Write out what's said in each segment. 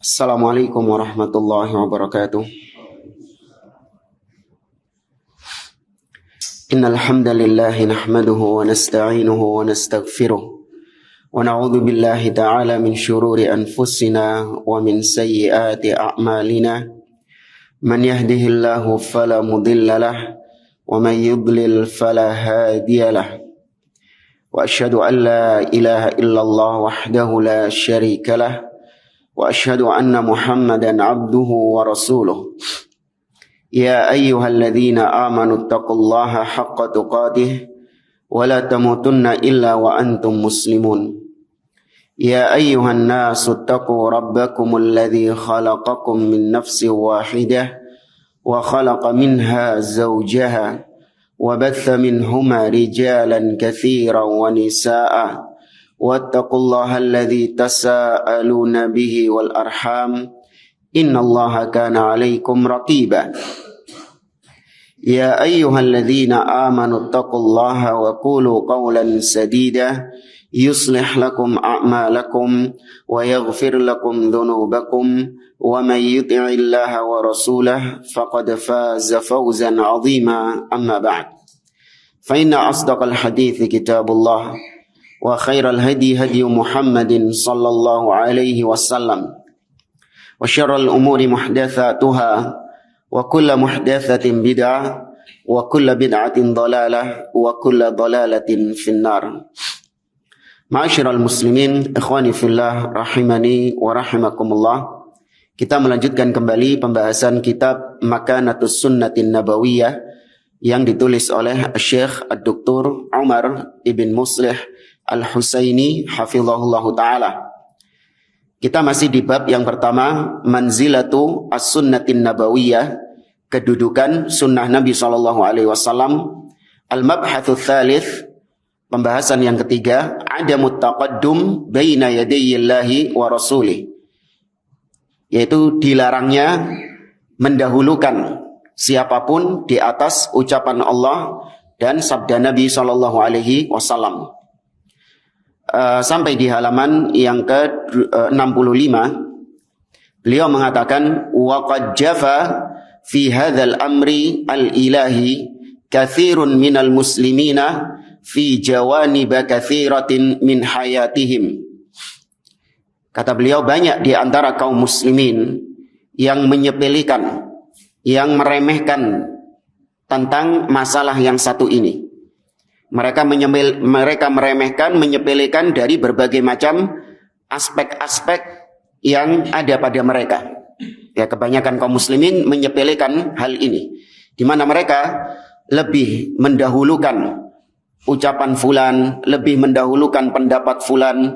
Assalamualaikum warahmatullahi wabarakatuh. Innal hamdalillah nahmaduhu wa nasta'inuhu wa nastaghfiruh wa na'udzu billahi ta'ala min shururi anfusina wa min sayyiati a'malina. Man yahdihillahu fala mudilla lahu wa man yudlil fala hadiya lahu. Wa asyhadu an la ilaha illallah wahdahu la syarika lahu wa asyhadu anna Muhammadan abduhu wa rasuluh. Ya ayyuhalladzina amanu taqullaha haqqa tuqatih wa la tamutunna illa wa antum muslimun. Ya ayyuhan nasu taqu rabbakumul ladzi khalaqakum min nafsin wahidah wa khalaqa minha zawjaha wa batha minhuma rijalan katsiran wa nisaa'a. Wattaqullaha alladzi tasaaluna bihi wal arham innallaha kana 'alaikum raqiba. Ya ayyuhalladzina amanu taqullaha wa qulu qawlan sadida yuslih lakum a'malakum wa yaghfir lakum dhunubakum wa may yuti'illaha wa rasulahu faqad faza fawzan 'azima. Amma ba'd. Fa inna asdaqal hadithi kitabullah wa khairal hadi hadi Muhammadin sallallahu alaihi wasallam wa syarrul umuri muhdatsatuha wa kullu muhdatsatin bid'ah wa kullu bid'atin dhalalah wa kullu dhalalatin finnar. Ma'asyiral muslimin, ikhwani fillah rahimani wa rahimakumullah. Kita melanjutkan kembali pembahasan kitab Makanatus Sunnatin Nabawiyah yang ditulis oleh Syekh Dr. Umar ibn Muslih Al-Husaini hafizahullahu ta'ala. Kita masih di bab yang pertama, manzilatu as-sunnatin nabawiyah, kedudukan sunnah Nabi SAW. Al-mabhathu thalith, pembahasan yang ketiga, adamut taqaddum baina yadayillahi wa rasulih, yaitu dilarangnya mendahulukan siapapun di atas ucapan Allah dan sabda Nabi SAW. Sampai di halaman yang ke-65 beliau mengatakan wa qad jafa fi hadzal amri al-ilahi katsirun minal muslimina fi jawanib katsiratin min hayatihim. Kata beliau, banyak di antara kaum muslimin yang menyepelekan, yang meremehkan tentang masalah yang satu ini. Mereka meremehkan, menyepelekan dari berbagai macam aspek-aspek yang ada pada mereka. Ya, kebanyakan kaum muslimin menyepelekan hal ini, di mana mereka lebih mendahulukan ucapan fulan, lebih mendahulukan pendapat fulan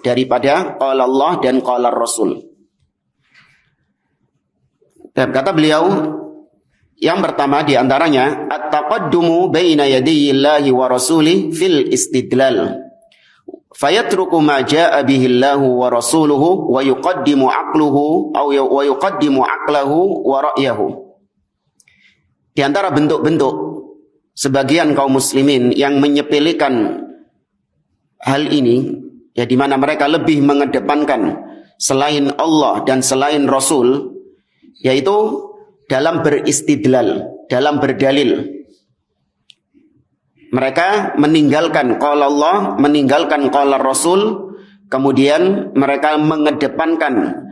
daripada qala Allah dan qala Rasul. Dan kata beliau, yang pertama di antaranya at-taqaddumu baina yadayillahi wa rasulih fil istidlal. Fayatruku ma jaa bihi Allahu wa rasuluhu wa yuqaddimu aqluhu wa yuqaddimu aqlahu wa ra'yahu. Di antara bentuk-bentuk sebagian kaum muslimin yang menyepelekan hal ini, ya, di mana mereka lebih mengedepankan selain Allah dan selain Rasul, yaitu dalam beristidlal, dalam berdalil. Mereka meninggalkan qala Allah, meninggalkan qala Rasul, kemudian mereka mengedepankan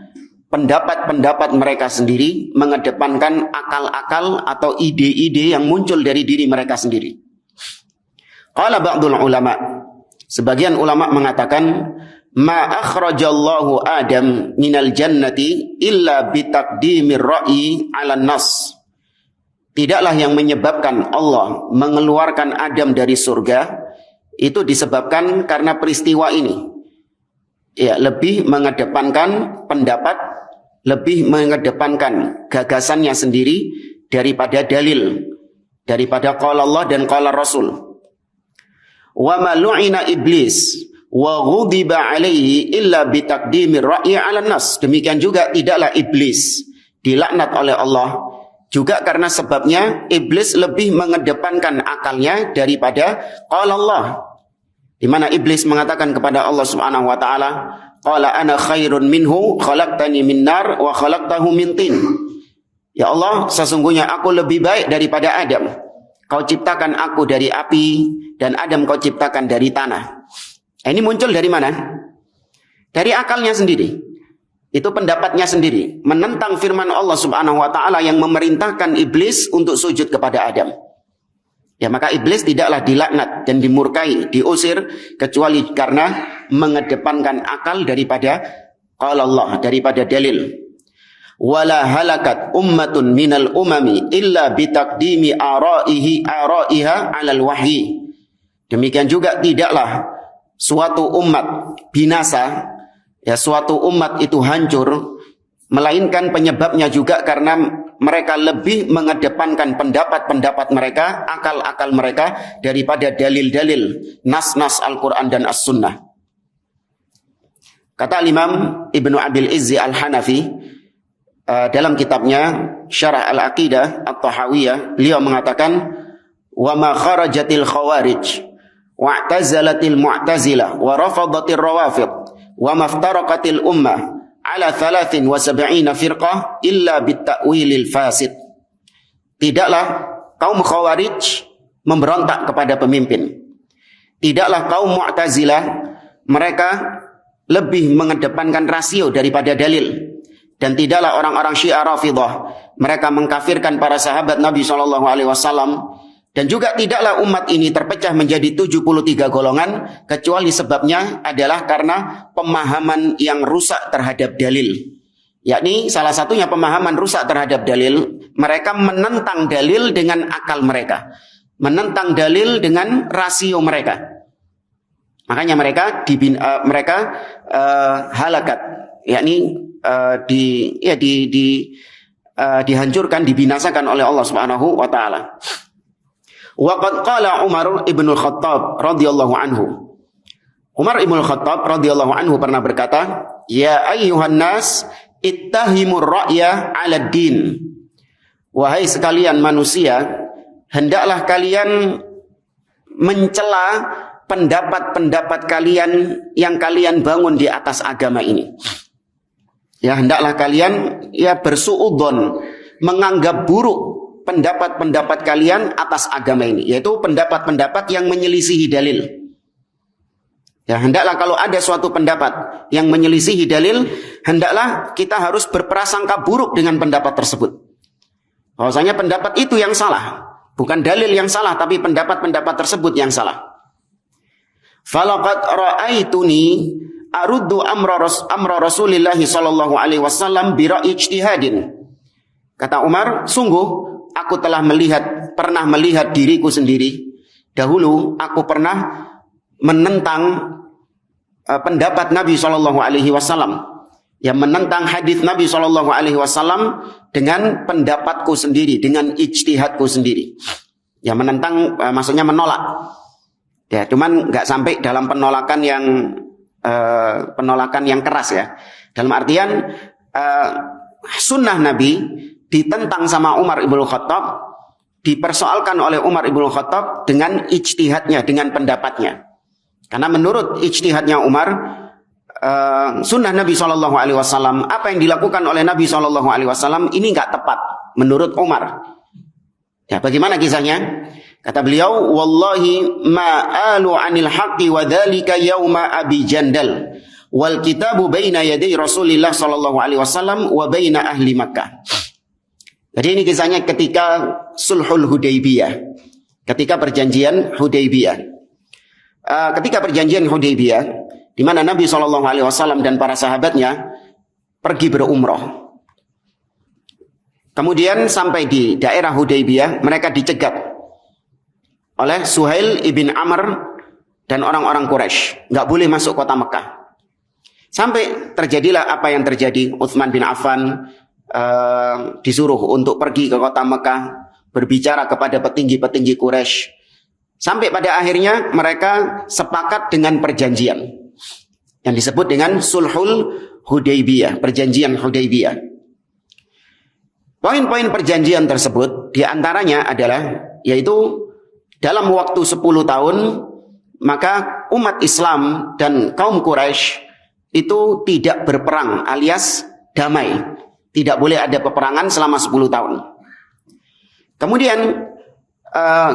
pendapat-pendapat mereka sendiri, mengedepankan akal-akal atau ide-ide yang muncul dari diri mereka sendiri. Qala ba'dul ulama, sebagian ulama mengatakan, ma akhrajallahu Adam minal jannati illa bitaqdimir ra'yi 'alan nas. Tidaklah yang menyebabkan Allah mengeluarkan Adam dari surga itu disebabkan karena peristiwa ini. Ya, lebih mengedepankan pendapat, lebih mengedepankan gagasannya sendiri daripada dalil, daripada qala Allah dan qala Rasul. Wa ma lu'ina iblis wa ghudiba alaihi illa bitaqdimir ra'yi 'alan nas. Demikian juga tidaklah iblis dilaknat oleh Allah juga karena sebabnya iblis lebih mengedepankan akalnya daripada qala Allah. Di mana iblis mengatakan kepada Allah Subhanahu wa taala, qala ana khairun minhu khalaqtani min nar wa khalaqtahu min tin. Ya Allah, sesungguhnya aku lebih baik daripada Adam. Kau ciptakan aku dari api dan Adam kau ciptakan dari tanah. Ini muncul dari mana? Dari akalnya sendiri. Itu pendapatnya sendiri, menentang firman Allah Subhanahu wa taala yang memerintahkan iblis untuk sujud kepada Adam. Ya, maka iblis tidaklah dilaknat dan dimurkai, diusir kecuali karena mengedepankan akal daripada qala Allah, daripada dalil. Wala halakat ummatun minal umami illa bitaqdimi ara'iha 'alal wahyi. Demikian juga tidaklah suatu umat binasa, ya, suatu umat itu hancur, melainkan penyebabnya juga karena mereka lebih mengedepankan pendapat-pendapat mereka, akal-akal mereka daripada dalil-dalil nas-nas Al-Quran dan As-Sunnah. Kata Imam Ibnu Abil Izzi Al-Hanafi dalam kitabnya Syarah Al-Aqidah At-Tahawiyah, beliau mengatakan, wa ma kharajatil khawarij wa'tazalatil mu'tazilah wa rafadatil rawafid wa maftaraqatil ummah ala 73 firqah illa bitta'wilil fasid. Tidaklah kaum Khawarij memberontak kepada pemimpin. Tidaklah kaum Mu'tazilah mereka lebih mengedepankan rasio daripada dalil. Dan tidaklah orang-orang Syiah Rafidhah mereka mengkafirkan para sahabat Nabi SAW. Dan juga tidaklah umat ini terpecah menjadi 73 golongan, kecuali sebabnya adalah karena pemahaman yang rusak terhadap dalil. Yakni salah satunya pemahaman rusak terhadap dalil, mereka menentang dalil dengan akal mereka, menentang dalil dengan rasio mereka. Makanya mereka halakat, yakni dihancurkan, dibinasakan oleh Allah Subhanahu wa taala. Waqad qala Umar ibn al-Khattab radhiyallahu anhu. Umar ibn al-Khattab radhiyallahu anhu pernah berkata, "Ya ayyuhan nas, ittahimur ra'ya 'ala din." Wahai sekalian manusia, hendaklah kalian mencela pendapat-pendapat kalian yang kalian bangun di atas agama ini. Ya, hendaklah kalian bersuudzon, menganggap buruk pendapat-pendapat kalian atas agama ini, yaitu pendapat-pendapat yang menyelisihi dalil. Ya, hendaklah kalau ada suatu pendapat yang menyelisihi dalil, hendaklah kita harus berprasangka buruk dengan pendapat tersebut. Bahwasanya pendapat itu yang salah, bukan dalil yang salah, tapi pendapat-pendapat tersebut yang salah. Falaqad ra'aituni aruddu amra Rasulillah sallallahu alaihi wasallam bi ra'yi ijtihadin. Kata Umar, sungguh aku pernah melihat diriku sendiri. Dahulu aku pernah menentang pendapat Nabi Shallallahu Alaihi Wasallam, yang menentang hadis Nabi Shallallahu Alaihi Wasallam dengan pendapatku sendiri, dengan ijtihadku sendiri. Ya, menentang maksudnya menolak. Ya, cuman nggak sampai dalam penolakan yang keras ya. Dalam artian sunnah Nabi ditentang sama Umar ibn Khattab, dipersoalkan oleh Umar ibn Khattab dengan ijtihadnya, dengan pendapatnya. Karena menurut ijtihadnya Umar, sunnah Nabi SAW, apa yang dilakukan oleh Nabi SAW ini nggak tepat menurut Umar. Ya, bagaimana kisahnya? Kata beliau, wallahi ma'alu 'anil haqqi wa dzalika yauma Abi Jandal wal kitabu baina yaday Rasulillah sallallahu alaihi wasallam wa baina ahli Makkah. Jadi ini kisahnya ketika Sulhul Hudaybiyah, ketika perjanjian Hudaybiyah. Ketika perjanjian Hudaybiyah, di mana Nabi SAW dan para sahabatnya pergi berumrah. Kemudian sampai di daerah Hudaybiyah, mereka dicegat oleh Suhail ibn Amr dan orang-orang Quraisy, nggak boleh masuk kota Mekah. Sampai terjadilah apa yang terjadi. Utsman bin Affan disuruh untuk pergi ke kota Mekah, berbicara kepada petinggi-petinggi Quraisy, sampai pada akhirnya mereka sepakat dengan perjanjian yang disebut dengan Sulhul Hudaybiyah, perjanjian Hudaybiyah. Poin-poin perjanjian tersebut diantaranya adalah, yaitu dalam waktu 10 tahun maka umat Islam dan kaum Quraisy itu tidak berperang alias damai. Tidak boleh ada peperangan selama 10 tahun. Kemudian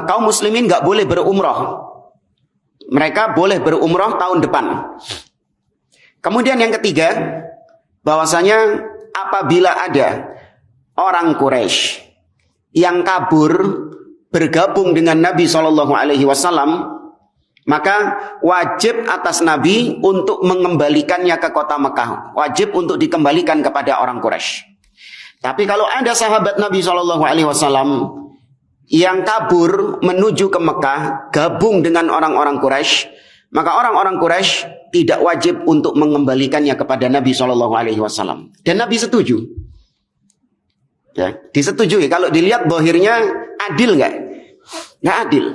kaum muslimin nggak boleh berumrah. Mereka boleh berumrah tahun depan. Kemudian yang ketiga, bahwasanya apabila ada orang Quraisy yang kabur bergabung dengan Nabi SAW, maka wajib atas Nabi untuk mengembalikannya ke kota Mekah. Wajib untuk dikembalikan kepada orang Quraisy. Tapi kalau ada sahabat Nabi SAW yang kabur menuju ke Mekah, gabung dengan orang-orang Quraisy, maka orang-orang Quraisy tidak wajib untuk mengembalikannya kepada Nabi SAW. Dan Nabi setuju. Ya, disetujui. Kalau dilihat zahirnya adil nggak? Nggak adil.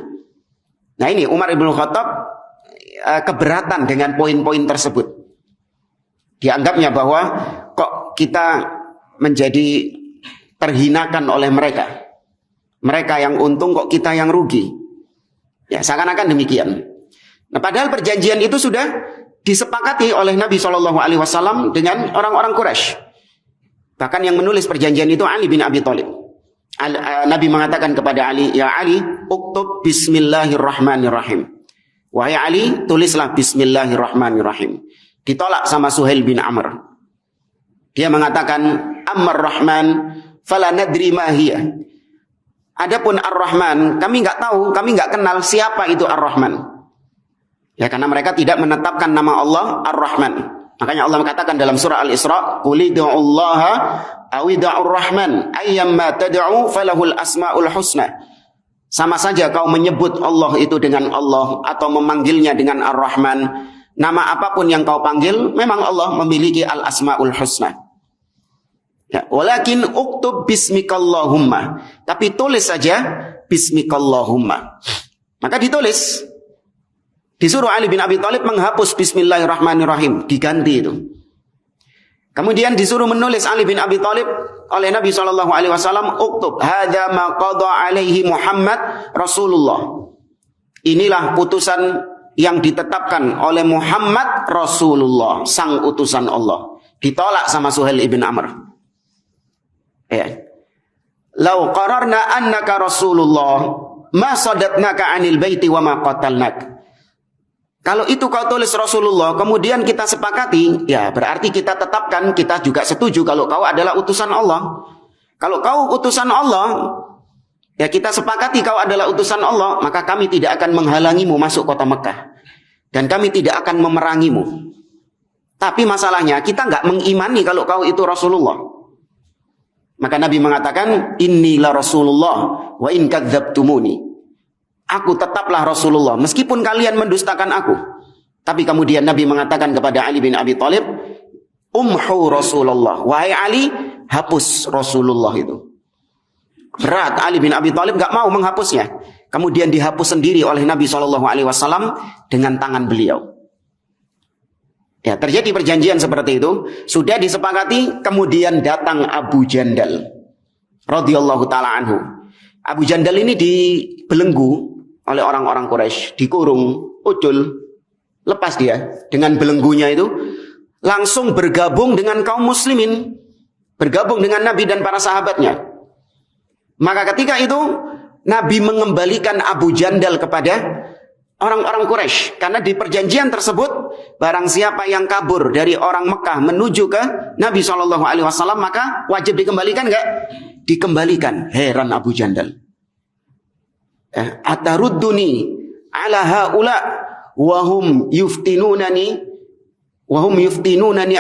Nah ini Umar ibn Khattab keberatan dengan poin-poin tersebut. Dianggapnya bahwa kok kita menjadi terhinakan oleh mereka. Mereka yang untung kok kita yang rugi. Ya, seakan-akan demikian. Nah, padahal perjanjian itu sudah disepakati oleh Nabi SAW dengan orang-orang Quraisy. Bahkan yang menulis perjanjian itu Ali bin Abi Thalib. Nabi mengatakan kepada Ali, "Ya Ali, uktub bismillahirrahmanirrahim." Wahai Ali, tulislah bismillahirrahmanirrahim. Ditolak sama Suhail bin Amr. Dia mengatakan, "Ammar Rahman, fala nadri ma hiya." Adapun Ar-Rahman, kami nggak tahu, kami nggak kenal siapa itu Ar-Rahman. Ya, karena mereka tidak menetapkan nama Allah Ar-Rahman. Makanya Allah mengatakan dalam surah Al-Isra, "Qul ud'ullaha aw ud'ur Rahman, ayyamma tad'u falahul asmaul husna." Sama saja kau menyebut Allah itu dengan Allah atau memanggilnya dengan Ar-Rahman, nama apapun yang kau panggil, memang Allah memiliki al-asmaul husna. Ya, walakin uktub bismikallahumma. Tapi tulis saja bismikallahumma. Maka ditulis. Disuruh Ali bin Abi Thalib menghapus bismillahirrahmanirrahim. Diganti itu. Kemudian disuruh menulis Ali bin Abi Thalib oleh Nabi SAW. Uktub. Hadha ma qada alaihi Muhammad Rasulullah. Inilah putusan yang ditetapkan oleh Muhammad Rasulullah. Sang utusan Allah. Ditolak sama Suhail ibn Amr. Ya. Lau qararna annaka Rasulullah ma sadatnaka 'anil baiti wa ma qatalnak. Kalau itu kau tulis Rasulullah, kemudian kita sepakati, ya berarti kita tetapkan, kita juga setuju kalau kau adalah utusan Allah. Kalau kau utusan Allah, ya kita sepakati kau adalah utusan Allah, maka kami tidak akan menghalangimu masuk kota Mekah. Dan kami tidak akan memerangimu. Tapi masalahnya kita nggak mengimani kalau kau itu Rasulullah. Maka Nabi mengatakan, "Inni la Rasulullah wa in kadzabtumuni." Aku tetaplah Rasulullah meskipun kalian mendustakan aku. Tapi kemudian Nabi mengatakan kepada Ali bin Abi Thalib, "Umhu Rasulullah." Wahai Ali, hapus Rasulullah itu. Berat, Ali bin Abi Thalib enggak mau menghapusnya. Kemudian dihapus sendiri oleh Nabi SAW dengan tangan beliau. Ya, terjadi perjanjian seperti itu, sudah disepakati, kemudian datang Abu Jandal radhiyallahu taala anhu. Abu Jandal ini dibelenggu oleh orang-orang Quraisy, dikurung, ucul, lepas dia dengan belenggunya itu, langsung bergabung dengan kaum muslimin, bergabung dengan Nabi dan para sahabatnya. Maka ketika itu Nabi mengembalikan Abu Jandal kepada orang-orang Quraisy, karena di perjanjian tersebut barang siapa yang kabur dari orang Mekah menuju ke Nabi SAW, maka wajib dikembalikan enggak? Dikembalikan. Heran Abu Jandal. Atarudduni ala haula wa hum yuftinunani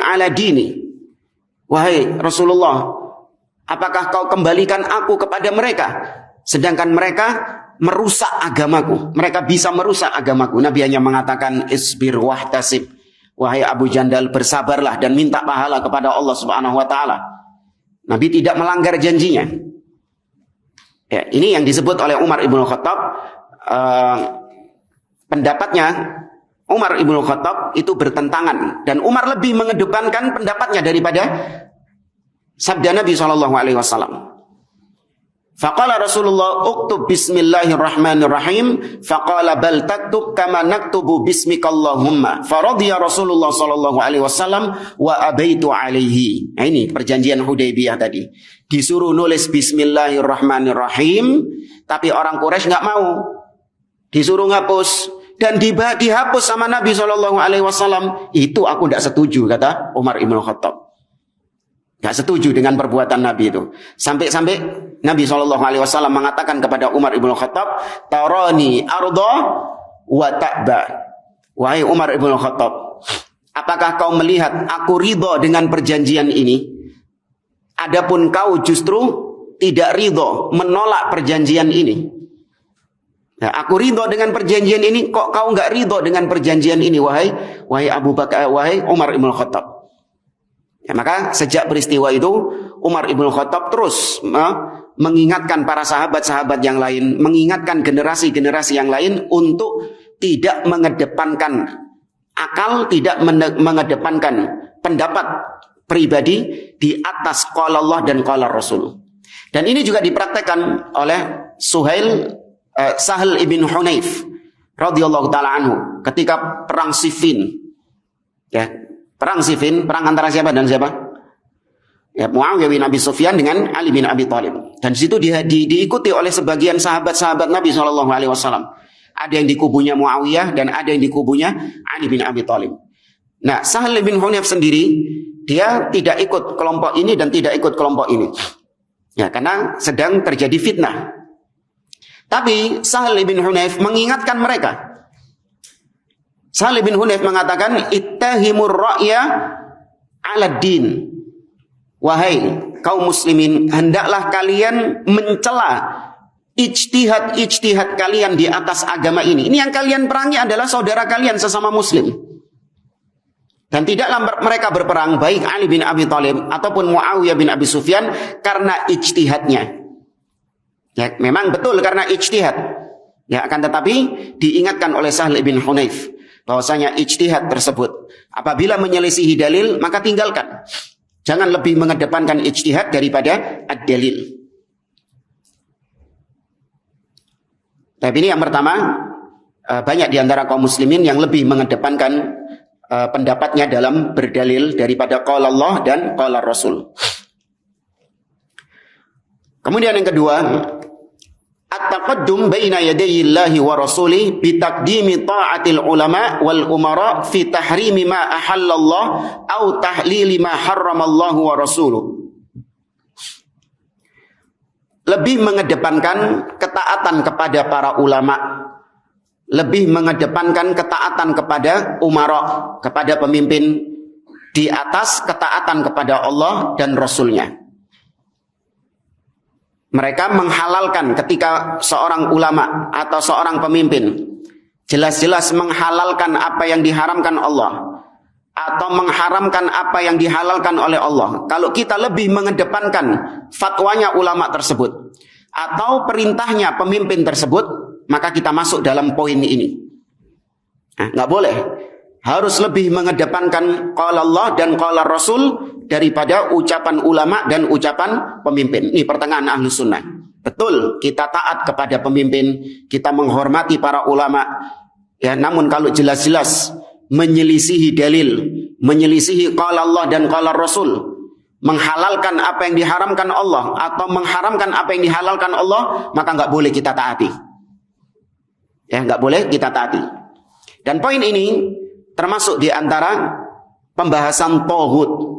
ala dini. Wahai Rasulullah, apakah kau kembalikan aku kepada mereka sedangkan mereka merusak agamaku? Mereka bisa merusak agamaku. Nabi hanya mengatakan isbir wahtasib. Wahai Abu Jandal, bersabarlah dan minta pahala kepada Allah Subhanahu wa taala. Nabi tidak melanggar janjinya. Ya, ini yang disebut oleh Umar ibn Khattab. Pendapatnya Umar ibn Khattab itu bertentangan, dan Umar lebih mengedepankan pendapatnya daripada sabda Nabi SAW. Faqala Rasulullah uktub bismillahirrahmanirrahim. Faqala bal taktub kama naktubu bismikallahumma. Faradiya Rasulullah sallallahu alaihi wasallam wa abaitu alaihi. Nah, ini perjanjian Hudaybiyah tadi. Disuruh nulis bismillahirrahmanirrahim, tapi orang Quraisy enggak mau. Disuruh ngapus dan dihapus sama Nabi sallallahu alaihi wasallam. Itu aku enggak setuju, kata Umar Ibn Khattab. Gak setuju dengan perbuatan Nabi itu. Sampai-sampai Nabi SAW mengatakan kepada Umar ibn Khattab, Tarani arda wa ta'ba. Wahai Umar ibn Khattab, apakah kau melihat aku ridho dengan perjanjian ini? Adapun kau justru tidak ridho, menolak perjanjian ini. Nah, aku ridho dengan perjanjian ini, kok kau gak ridho dengan perjanjian ini, wahai Abu Bakar, wahai Umar ibn Khattab. Ya, maka sejak peristiwa itu Umar ibn Khattab terus mengingatkan para sahabat-sahabat yang lain, mengingatkan generasi-generasi yang lain untuk tidak mengedepankan akal, tidak mengedepankan pendapat pribadi di atas qala Allah dan qala Rasul. Dan ini juga dipraktekkan oleh Sahal ibn Hunayf radhiyallahu taala anhu ketika perang Siffin. Ya, perang Siffin, perang antara siapa dan siapa? Ya, Muawiyah bin Abi Sufyan dengan Ali bin Abi Thalib. Dan di situ diikuti oleh sebagian sahabat-sahabat Nabi SAW. Ada yang di kubunya Muawiyah dan ada yang di kubunya Ali bin Abi Thalib. Nah, Sahal bin Hunayf sendiri, dia tidak ikut kelompok ini dan tidak ikut kelompok ini. Ya, karena sedang terjadi fitnah. Tapi Sahal bin Hunayf mengingatkan mereka. Sahal bin Hunayf mengatakan, ittahimur ra'ya 'ala din. Wahai kaum muslimin, hendaklah kalian mencela ijtihad kalian di atas agama ini. Ini yang kalian perangi adalah saudara kalian sesama muslim. Dan tidaklah mereka berperang, baik Ali bin Abi Thalib ataupun Muawiyah bin Abi Sufyan, karena ijtihadnya. Ya, memang betul karena ijtihad. Ya, akan tetapi diingatkan oleh Sahal bin Hunayf bahwasanya ijtihad tersebut apabila menyelisihi dalil maka tinggalkan. Jangan lebih mengedepankan ijtihad daripada ad-dalil. Tapi ini yang pertama, banyak di antara kaum muslimin yang lebih mengedepankan pendapatnya dalam berdalil daripada qala Allah dan qala Rasul. Kemudian yang kedua, at-taqaddum baina yadayillahi wa rasulih bi taqdimi ta'atil ulama wal umara fi tahrimi ma ahallallah au tahlili ma harramallahu wa rasuluh. Lebih mengedepankan ketaatan kepada para ulama, lebih mengedepankan ketaatan kepada umara, kepada pemimpin di atas ketaatan kepada Allah dan Rasulnya. Mereka menghalalkan ketika seorang ulama atau seorang pemimpin jelas-jelas menghalalkan apa yang diharamkan Allah atau mengharamkan apa yang dihalalkan oleh Allah. Kalau kita lebih mengedepankan fatwanya ulama tersebut atau perintahnya pemimpin tersebut, maka kita masuk dalam poin ini. Nah, nggak boleh. Harus lebih mengedepankan qala Allah dan qala Rasul daripada ucapan ulama dan ucapan pemimpin. Ini pertengahan ahlu sunnah. Betul, kita taat kepada pemimpin, kita menghormati para ulama. Ya, namun kalau jelas-jelas menyelisihi dalil, menyelisihi qala Allah dan qala Rasul, menghalalkan apa yang diharamkan Allah atau mengharamkan apa yang dihalalkan Allah, maka nggak boleh kita taati. Ya, nggak boleh kita taati. Dan poin ini termasuk di antara pembahasan tauhid.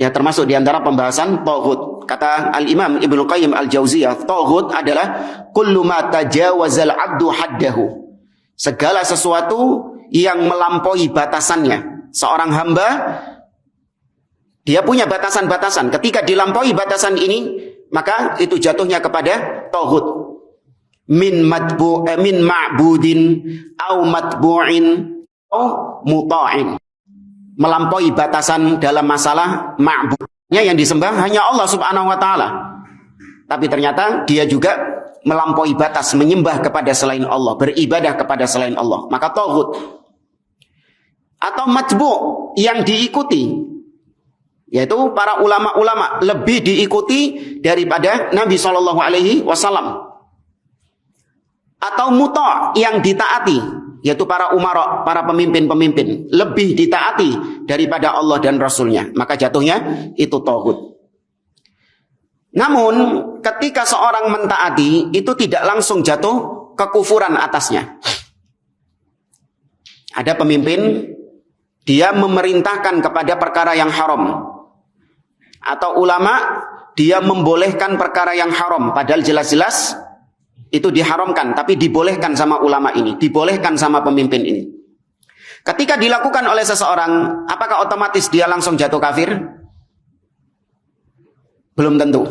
Ya, termasuk di antara pembahasan tauhid. Kata Al-Imam Ibnu Qayyim Al-Jauziyah, tauhid adalah kullu ma tajawazal 'abdu haddahu. Segala sesuatu yang melampaui batasannya. Seorang hamba dia punya batasan-batasan. Ketika dilampaui batasan ini, maka itu jatuhnya kepada tauhid. Min ma'budin au matbu'in muta'in. Melampaui batasan dalam masalah ma'budnya, yang disembah hanya Allah subhanahu wa ta'ala. Tapi ternyata dia juga melampaui batas menyembah kepada selain Allah, beribadah kepada selain Allah. Maka tauhid. Atau matbu' yang diikuti. Yaitu para ulama-ulama lebih diikuti daripada Nabi SAW. Atau muta' yang ditaati, yaitu para umara, para pemimpin-pemimpin, lebih ditaati daripada Allah dan Rasulnya. Maka jatuhnya itu taghut. Namun ketika seorang mentaati, itu tidak langsung jatuh kekufuran atasnya. Ada pemimpin, dia memerintahkan kepada perkara yang haram. Atau ulama, dia membolehkan perkara yang haram, padahal jelas-jelas itu diharamkan, tapi dibolehkan sama ulama ini, dibolehkan sama pemimpin ini. Ketika dilakukan oleh seseorang, apakah otomatis dia langsung jatuh kafir? Belum tentu.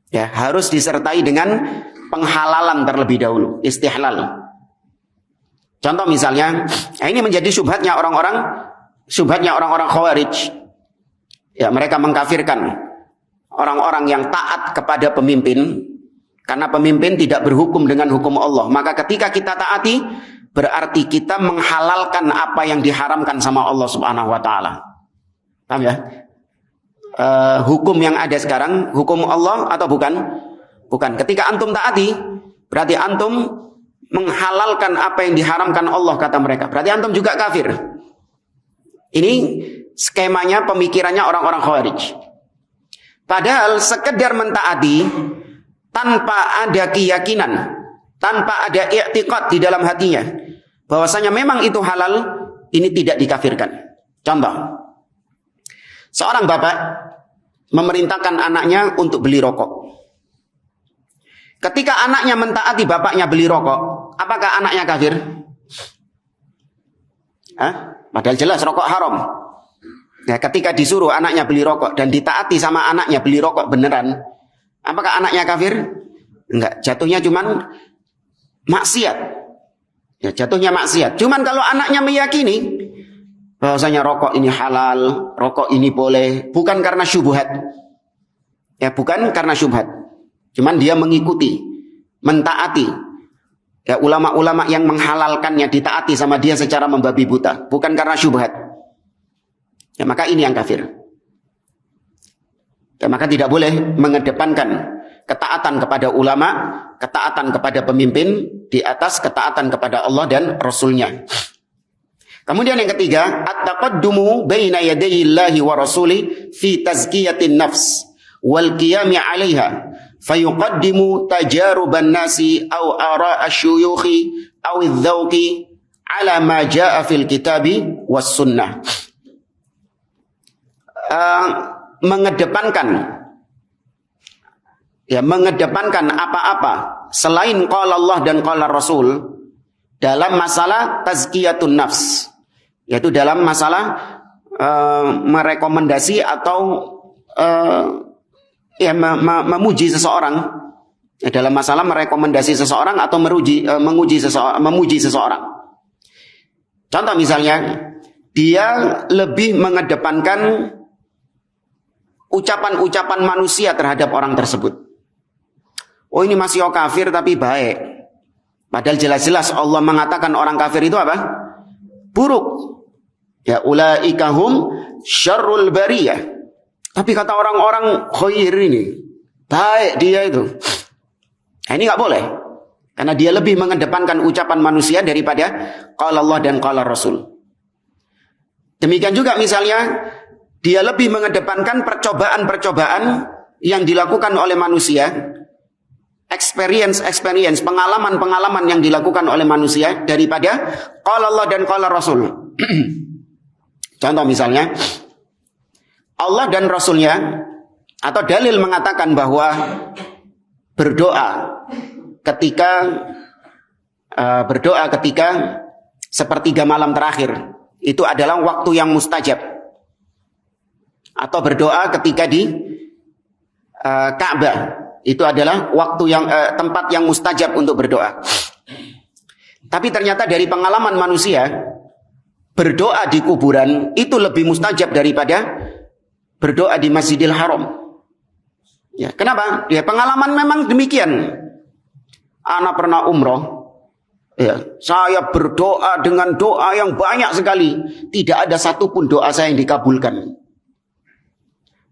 Ya, harus disertai dengan penghalalan terlebih dahulu, istihlal. Contoh misalnya, ini menjadi syubhatnya orang-orang Khawarij. Ya, mereka mengkafirkan orang-orang yang taat kepada pemimpin karena pemimpin tidak berhukum dengan hukum Allah. Maka ketika kita taati, berarti kita menghalalkan apa yang diharamkan sama Allah Subhanahu wa taala. Paham ya? Hukum yang ada sekarang, hukum Allah atau bukan? Bukan. Ketika antum taati, berarti antum menghalalkan apa yang diharamkan Allah, kata mereka. Berarti antum juga kafir. Ini skemanya, pemikirannya orang-orang Khawarij. Padahal sekedar mentaati tanpa ada keyakinan, tanpa ada i'tiqad di dalam hatinya bahwasanya memang itu halal, ini tidak dikafirkan. Contoh, seorang bapak memerintahkan anaknya untuk beli rokok. Ketika anaknya mentaati bapaknya beli rokok, apakah anaknya kafir? Padahal jelas rokok haram. Ya, ketika disuruh anaknya beli rokok dan ditaati sama anaknya beli rokok beneran, apakah anaknya kafir? Enggak, jatuhnya cuman maksiat. Ya, jatuhnya maksiat. Cuman kalau anaknya meyakini bahwasanya rokok ini halal, rokok ini boleh, bukan karena syubhat. Ya, bukan karena syubhat. Cuman dia mengikuti, mentaati. Ya, ulama-ulama yang menghalalkannya ditaati sama dia secara membabi buta, bukan karena syubhat. Ya, maka ini yang kafir. Ya, maka tidak boleh mengedepankan ketaatan kepada ulama, ketaatan kepada pemimpin di atas ketaatan kepada Allah dan Rasulnya. Kemudian yang ketiga, at-taqaddumu baina yadayillahi wa rasuli fi tazkiyatin nafs wal qiyami 'alaiha fayuqaddimu tajaruban nasi aw ara asyuyukhi aw adh-dhawqi 'ala ma jaa'a fil kitabi was sunnah. Mengedepankan apa-apa selain qala Allah dan qala Rasul dalam masalah tazkiyatun nafs, yaitu dalam masalah merekomendasi atau memuji seseorang, ya, dalam masalah merekomendasi seseorang atau memuji seseorang. Contoh misalnya, dia lebih mengedepankan ucapan-ucapan manusia terhadap orang tersebut. Oh, ini masih kafir tapi baik. Padahal jelas-jelas Allah mengatakan orang kafir itu apa? Buruk. Ya, ulaika hum syarrul bariyah. Tapi kata orang-orang khair ini, baik dia itu. Nah, ini enggak boleh. Karena dia lebih mengedepankan ucapan manusia daripada qala Allah dan qala Rasul. Demikian juga misalnya dia lebih mengedepankan percobaan-percobaan yang dilakukan oleh manusia, experience, pengalaman yang dilakukan oleh manusia daripada qala Allah dan qala Rasul. Contoh misalnya, Allah dan Rasulnya atau dalil mengatakan bahwa berdoa ketika sepertiga malam terakhir itu adalah waktu yang mustajab. Atau berdoa ketika di Ka'bah itu adalah waktu yang tempat yang mustajab untuk berdoa. Tapi ternyata dari pengalaman manusia, berdoa di kuburan itu lebih mustajab daripada berdoa di Masjidil Haram. Ya, kenapa? Ya, pengalaman memang demikian. Ana pernah umroh. Ya, saya berdoa dengan doa yang banyak sekali, tidak ada satupun doa saya yang dikabulkan.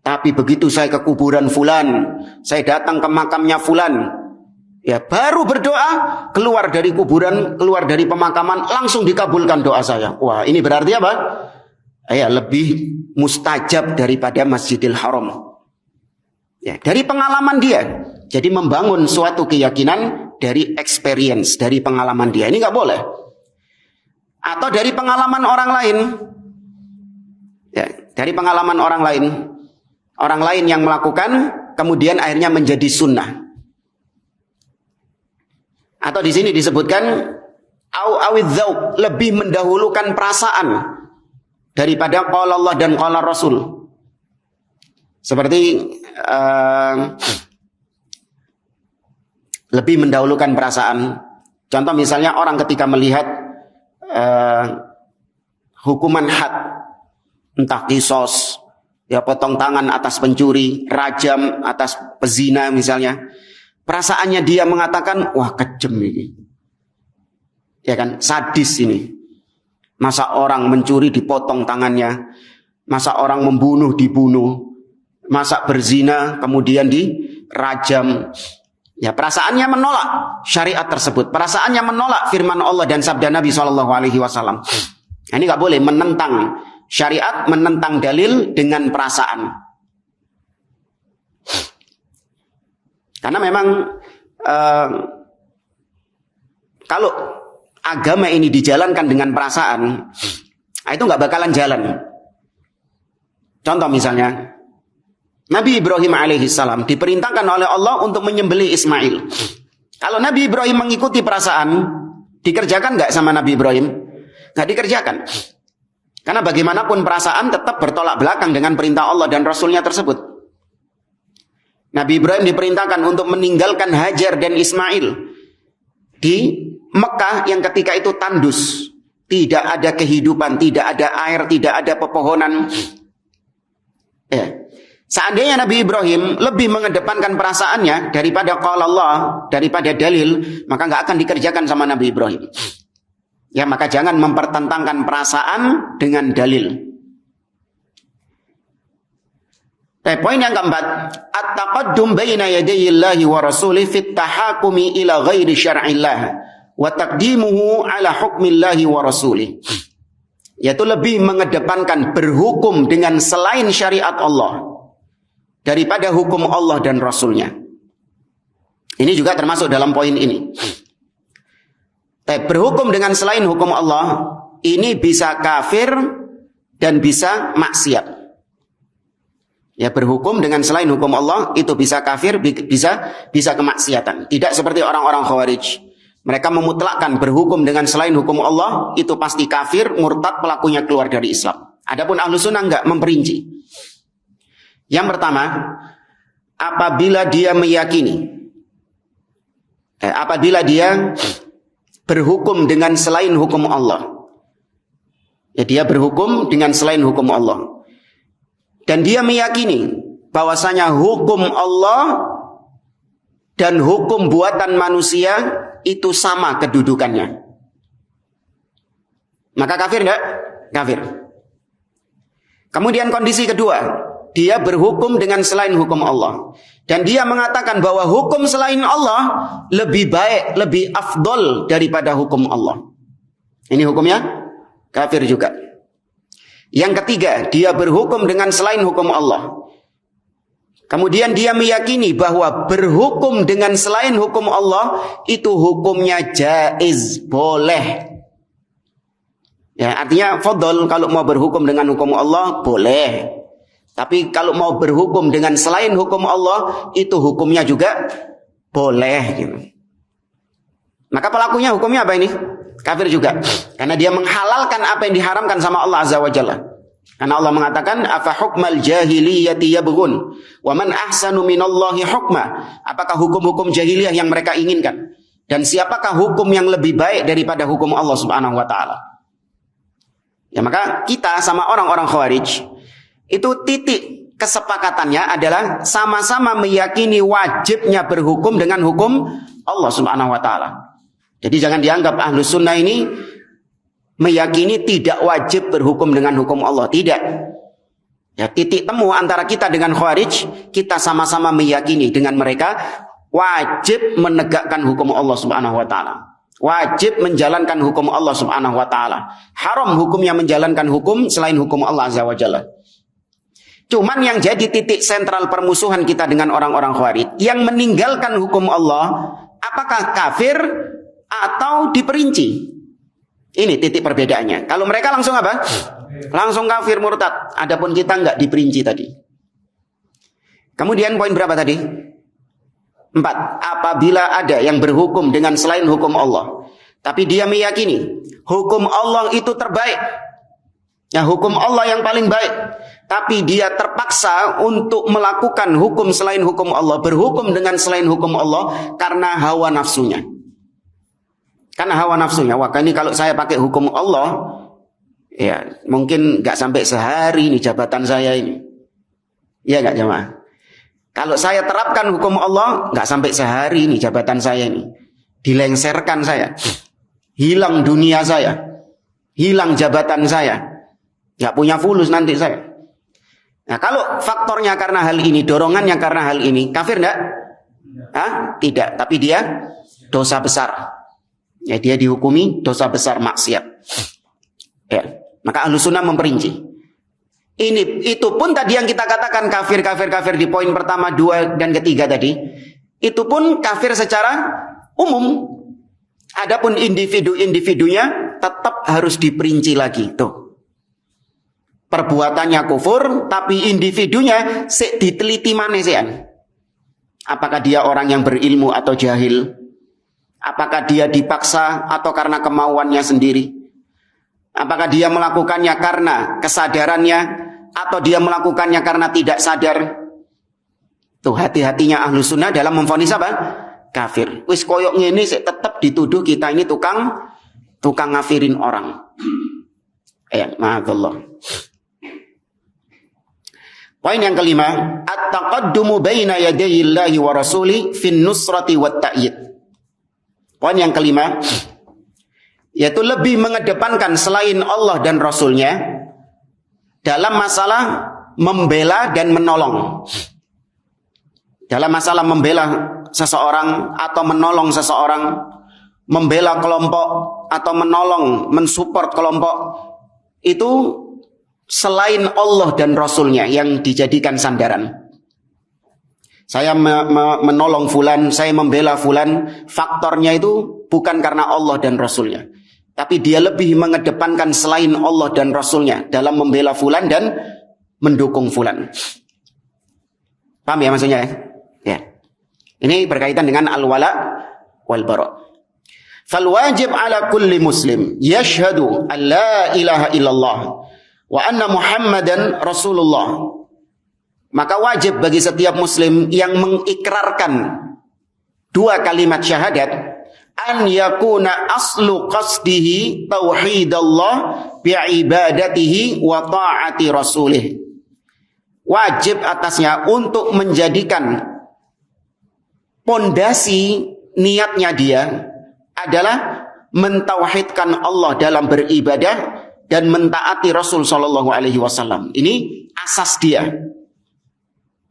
Tapi begitu saya ke kuburan fulan, saya datang ke makamnya fulan, ya baru berdoa, keluar dari kuburan, keluar dari pemakaman, langsung dikabulkan doa saya. Wah, ini berarti apa? Ya, lebih mustajab daripada Masjidil Haram. Ya, dari pengalaman dia. Jadi membangun suatu keyakinan dari experience, dari pengalaman dia. Ini nggak boleh. Atau dari pengalaman orang lain. Ya, dari pengalaman orang lain. Orang lain yang melakukan, kemudian akhirnya menjadi sunnah. Atau di sini disebutkan lebih mendahulukan perasaan daripada qala Allah dan qala Rasul. Seperti lebih mendahulukan perasaan. Contoh misalnya orang ketika melihat hukuman had, entah kisos, ya potong tangan atas pencuri, rajam atas pezina misalnya. Perasaannya dia mengatakan, wah kejem ini. Ya kan, sadis ini. Masa orang mencuri dipotong tangannya. Masa orang membunuh dibunuh. Masa berzina kemudian dirajam. Ya, perasaannya menolak syariat tersebut. Perasaannya menolak firman Allah dan sabda Nabi SAW. Ini gak boleh menentang syariat, menentang dalil dengan perasaan. Karena memang kalau agama ini dijalankan dengan perasaan, itu nggak bakalan jalan. Contoh misalnya, Nabi Ibrahim alaihissalam diperintahkan oleh Allah untuk menyembelih Ismail. Kalau Nabi Ibrahim mengikuti perasaan, dikerjakan nggak sama Nabi Ibrahim? Nggak dikerjakan. Karena bagaimanapun perasaan tetap bertolak belakang dengan perintah Allah dan Rasulnya tersebut. Nabi Ibrahim diperintahkan untuk meninggalkan Hajar dan Ismail di Mekah yang ketika itu tandus, tidak ada kehidupan, tidak ada air, tidak ada pepohonan. Ya. Seandainya Nabi Ibrahim lebih mengedepankan perasaannya daripada qala Allah, daripada dalil, maka nggak akan dikerjakan sama Nabi Ibrahim. Ya, maka jangan mempertentangkan perasaan dengan dalil. Poin yang keempat, at-taqaddum baina yadayillahi wa rasulih fit tahakumi ila ghairi syar'illah wa taqdimuhu ala hukmillahi wa rasulih. Yaitu lebih mengedepankan berhukum dengan selain syariat Allah daripada hukum Allah dan Rasulnya. Ini juga termasuk dalam poin ini. Berhukum dengan selain hukum Allah ini bisa kafir dan bisa maksiat. Ya, berhukum dengan selain hukum Allah itu bisa kafir, bisa kemaksiatan. Tidak seperti orang-orang Khawarij. Mereka memutlakkan berhukum dengan selain hukum Allah itu pasti kafir, murtad, pelakunya keluar dari Islam. Adapun Ahlus Sunnah enggak memperinci. Yang pertama, apabila dia meyakini, apabila dia berhukum dengan selain hukum Allah, ya dia berhukum dengan selain hukum Allah. Dan dia meyakini bahwasanya hukum Allah dan hukum buatan manusia itu sama kedudukannya. Maka kafir enggak? Kafir. Kemudian kondisi kedua, dia berhukum dengan selain hukum Allah. Dan dia mengatakan bahwa hukum selain Allah lebih baik, lebih afdol daripada hukum Allah. Ini hukumnya kafir juga. Yang ketiga, dia berhukum dengan selain hukum Allah. Kemudian dia meyakini bahwa berhukum dengan selain hukum Allah itu hukumnya jaiz, boleh. Ya, artinya fadl kalau mau berhukum dengan hukum Allah boleh. Tapi kalau mau berhukum dengan selain hukum Allah itu hukumnya juga boleh gitu. Maka pelakunya hukumnya apa ini? Kafir juga. Karena dia menghalalkan apa yang diharamkan sama Allah Azza wa Jalla. Karena Allah mengatakan, afa hukmal jahiliyati yabghun wa man ahsanu minallahi hukma. Apakah hukum-hukum jahiliyah yang mereka inginkan? Dan siapakah hukum yang lebih baik daripada hukum Allah Subhanahu wa taala? Ya, maka kita sama orang-orang Khawarij itu titik kesepakatannya adalah sama-sama meyakini wajibnya berhukum dengan hukum Allah Subhanahu wa taala. Jadi jangan dianggap Ahlus Sunnah ini meyakini tidak wajib berhukum dengan hukum Allah. Tidak. Ya, titik temu antara kita dengan Khawarij, kita sama-sama meyakini dengan mereka wajib menegakkan hukum Allah Subhanahu wa taala. Wajib menjalankan hukum Allah Subhanahu wa taala. Haram hukumnya menjalankan hukum selain hukum Allah Azza wa Jalla. Cuman yang jadi titik sentral permusuhan kita dengan orang-orang Khawarij, yang meninggalkan hukum Allah, apakah kafir atau diperinci? Ini titik perbedaannya. Kalau mereka langsung apa? Langsung kafir murtad. Adapun kita enggak diperinci tadi. Kemudian poin berapa tadi? 4. Apabila ada yang berhukum dengan selain hukum Allah, tapi dia meyakini hukum Allah itu terbaik, ya hukum Allah yang paling baik, tapi dia terpaksa untuk melakukan hukum selain hukum Allah, berhukum dengan selain hukum Allah karena hawa nafsunya. Karena hawa nafsunya, wah ini kalau saya pakai hukum Allah, ya mungkin nggak sampai sehari nih jabatan saya ini. Iya nggak jemaah? Kalau saya terapkan hukum Allah, nggak sampai sehari nih jabatan saya ini. Dilengserkan saya. Hilang dunia saya. Hilang jabatan saya. Nggak punya fulus nanti saya. Nah kalau faktornya karena hal ini, dorongannya karena hal ini, kafir enggak? Hah? Tidak, tapi dia dosa besar. Ya, dia dihukumi dosa besar maksiat. Ya, maka Ahlussunnah memperinci. Itu pun tadi yang kita katakan kafir di poin pertama, 2 dan ketiga tadi, itu pun kafir secara umum. Adapun individu-individunya tetap harus diperinci lagi. Tuh. Perbuatannya kufur, tapi individunya diteliti manesian. Apakah dia orang yang berilmu atau jahil? Apakah dia dipaksa atau karena kemauannya sendiri? Apakah dia melakukannya karena kesadarannya atau dia melakukannya karena tidak sadar? Tuh hati-hatinya Ahlussunnah dalam memvonis apa? Kafir. Wis koyok ngene sik tetep dituduh kita ini tukang ngafirin orang. Ma'adzallah. Poin yang kelima, at-taqaddumu baina yadayillahi wa rasuli fin nusrati wat ta'yid. Poin yang kelima, yaitu lebih mengedepankan selain Allah dan Rasulnya dalam masalah membela dan menolong. Dalam masalah membela seseorang atau menolong seseorang, membela kelompok atau menolong, mensupport kelompok, itu selain Allah dan Rasulnya yang dijadikan sandaran. Saya menolong fulan, saya membela fulan, faktornya itu bukan karena Allah dan Rasulnya. Tapi dia lebih mengedepankan selain Allah dan Rasulnya dalam membela fulan dan mendukung fulan. Paham ya maksudnya ya? Ya. Ini berkaitan dengan al-wala wal bara. Fal wajib ala kulli muslim yashhadu an la ilaha illallah wa anna Muhammadan Rasulullah. Maka wajib bagi setiap muslim yang mengikrarkan 2 kalimat syahadat, an yakuna aslu qasdihi tauhidallah bi'ibadatihi wa ta'ati rasulih. Wajib atasnya untuk menjadikan pondasi niatnya dia adalah mentauhidkan Allah dalam beribadah dan mentaati Rasul sallallahu alaihi wasallam. Ini asas dia.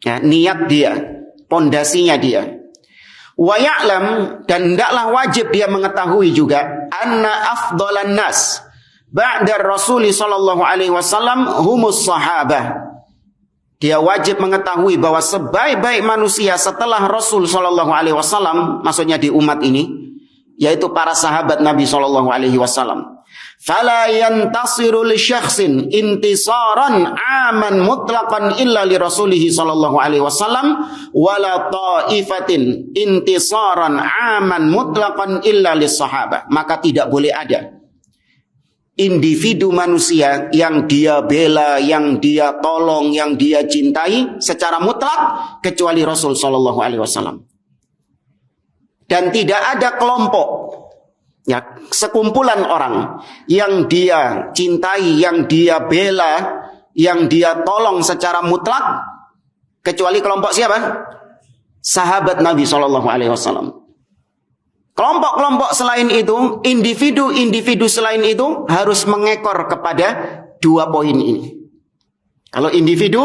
Ya, niat dia, pondasinya dia. Wa ya'lam, dan hendaklah wajib dia mengetahui juga anna afdalan nas ba'da Rasul sallallahu alaihi wasallam humus sahabah. Dia wajib mengetahui bahwa sebaik-baik manusia setelah Rasul sallallahu alaihi wasallam, maksudnya di umat ini, yaitu para sahabat Nabi sallallahu alaihi wasallam. Fala yantasiru li syakhsin intisaran aman mutlaqan illa li rasulih sallallahu alaihi wasallam wala ta'ifatin intisaran aman mutlaqan illa lis sahabah. Maka tidak boleh ada individu manusia yang dia bela, yang dia tolong, yang dia cintai secara mutlak kecuali Rasul sallallahu alaihi wasallam. Dan tidak ada kelompok, ya, sekumpulan orang yang dia cintai, yang dia bela, yang dia tolong secara mutlak kecuali kelompok siapa? Sahabat Nabi sallallahu alaihi wasallam. Kelompok-kelompok selain itu, individu-individu selain itu harus mengekor kepada 2 poin ini. Kalau individu,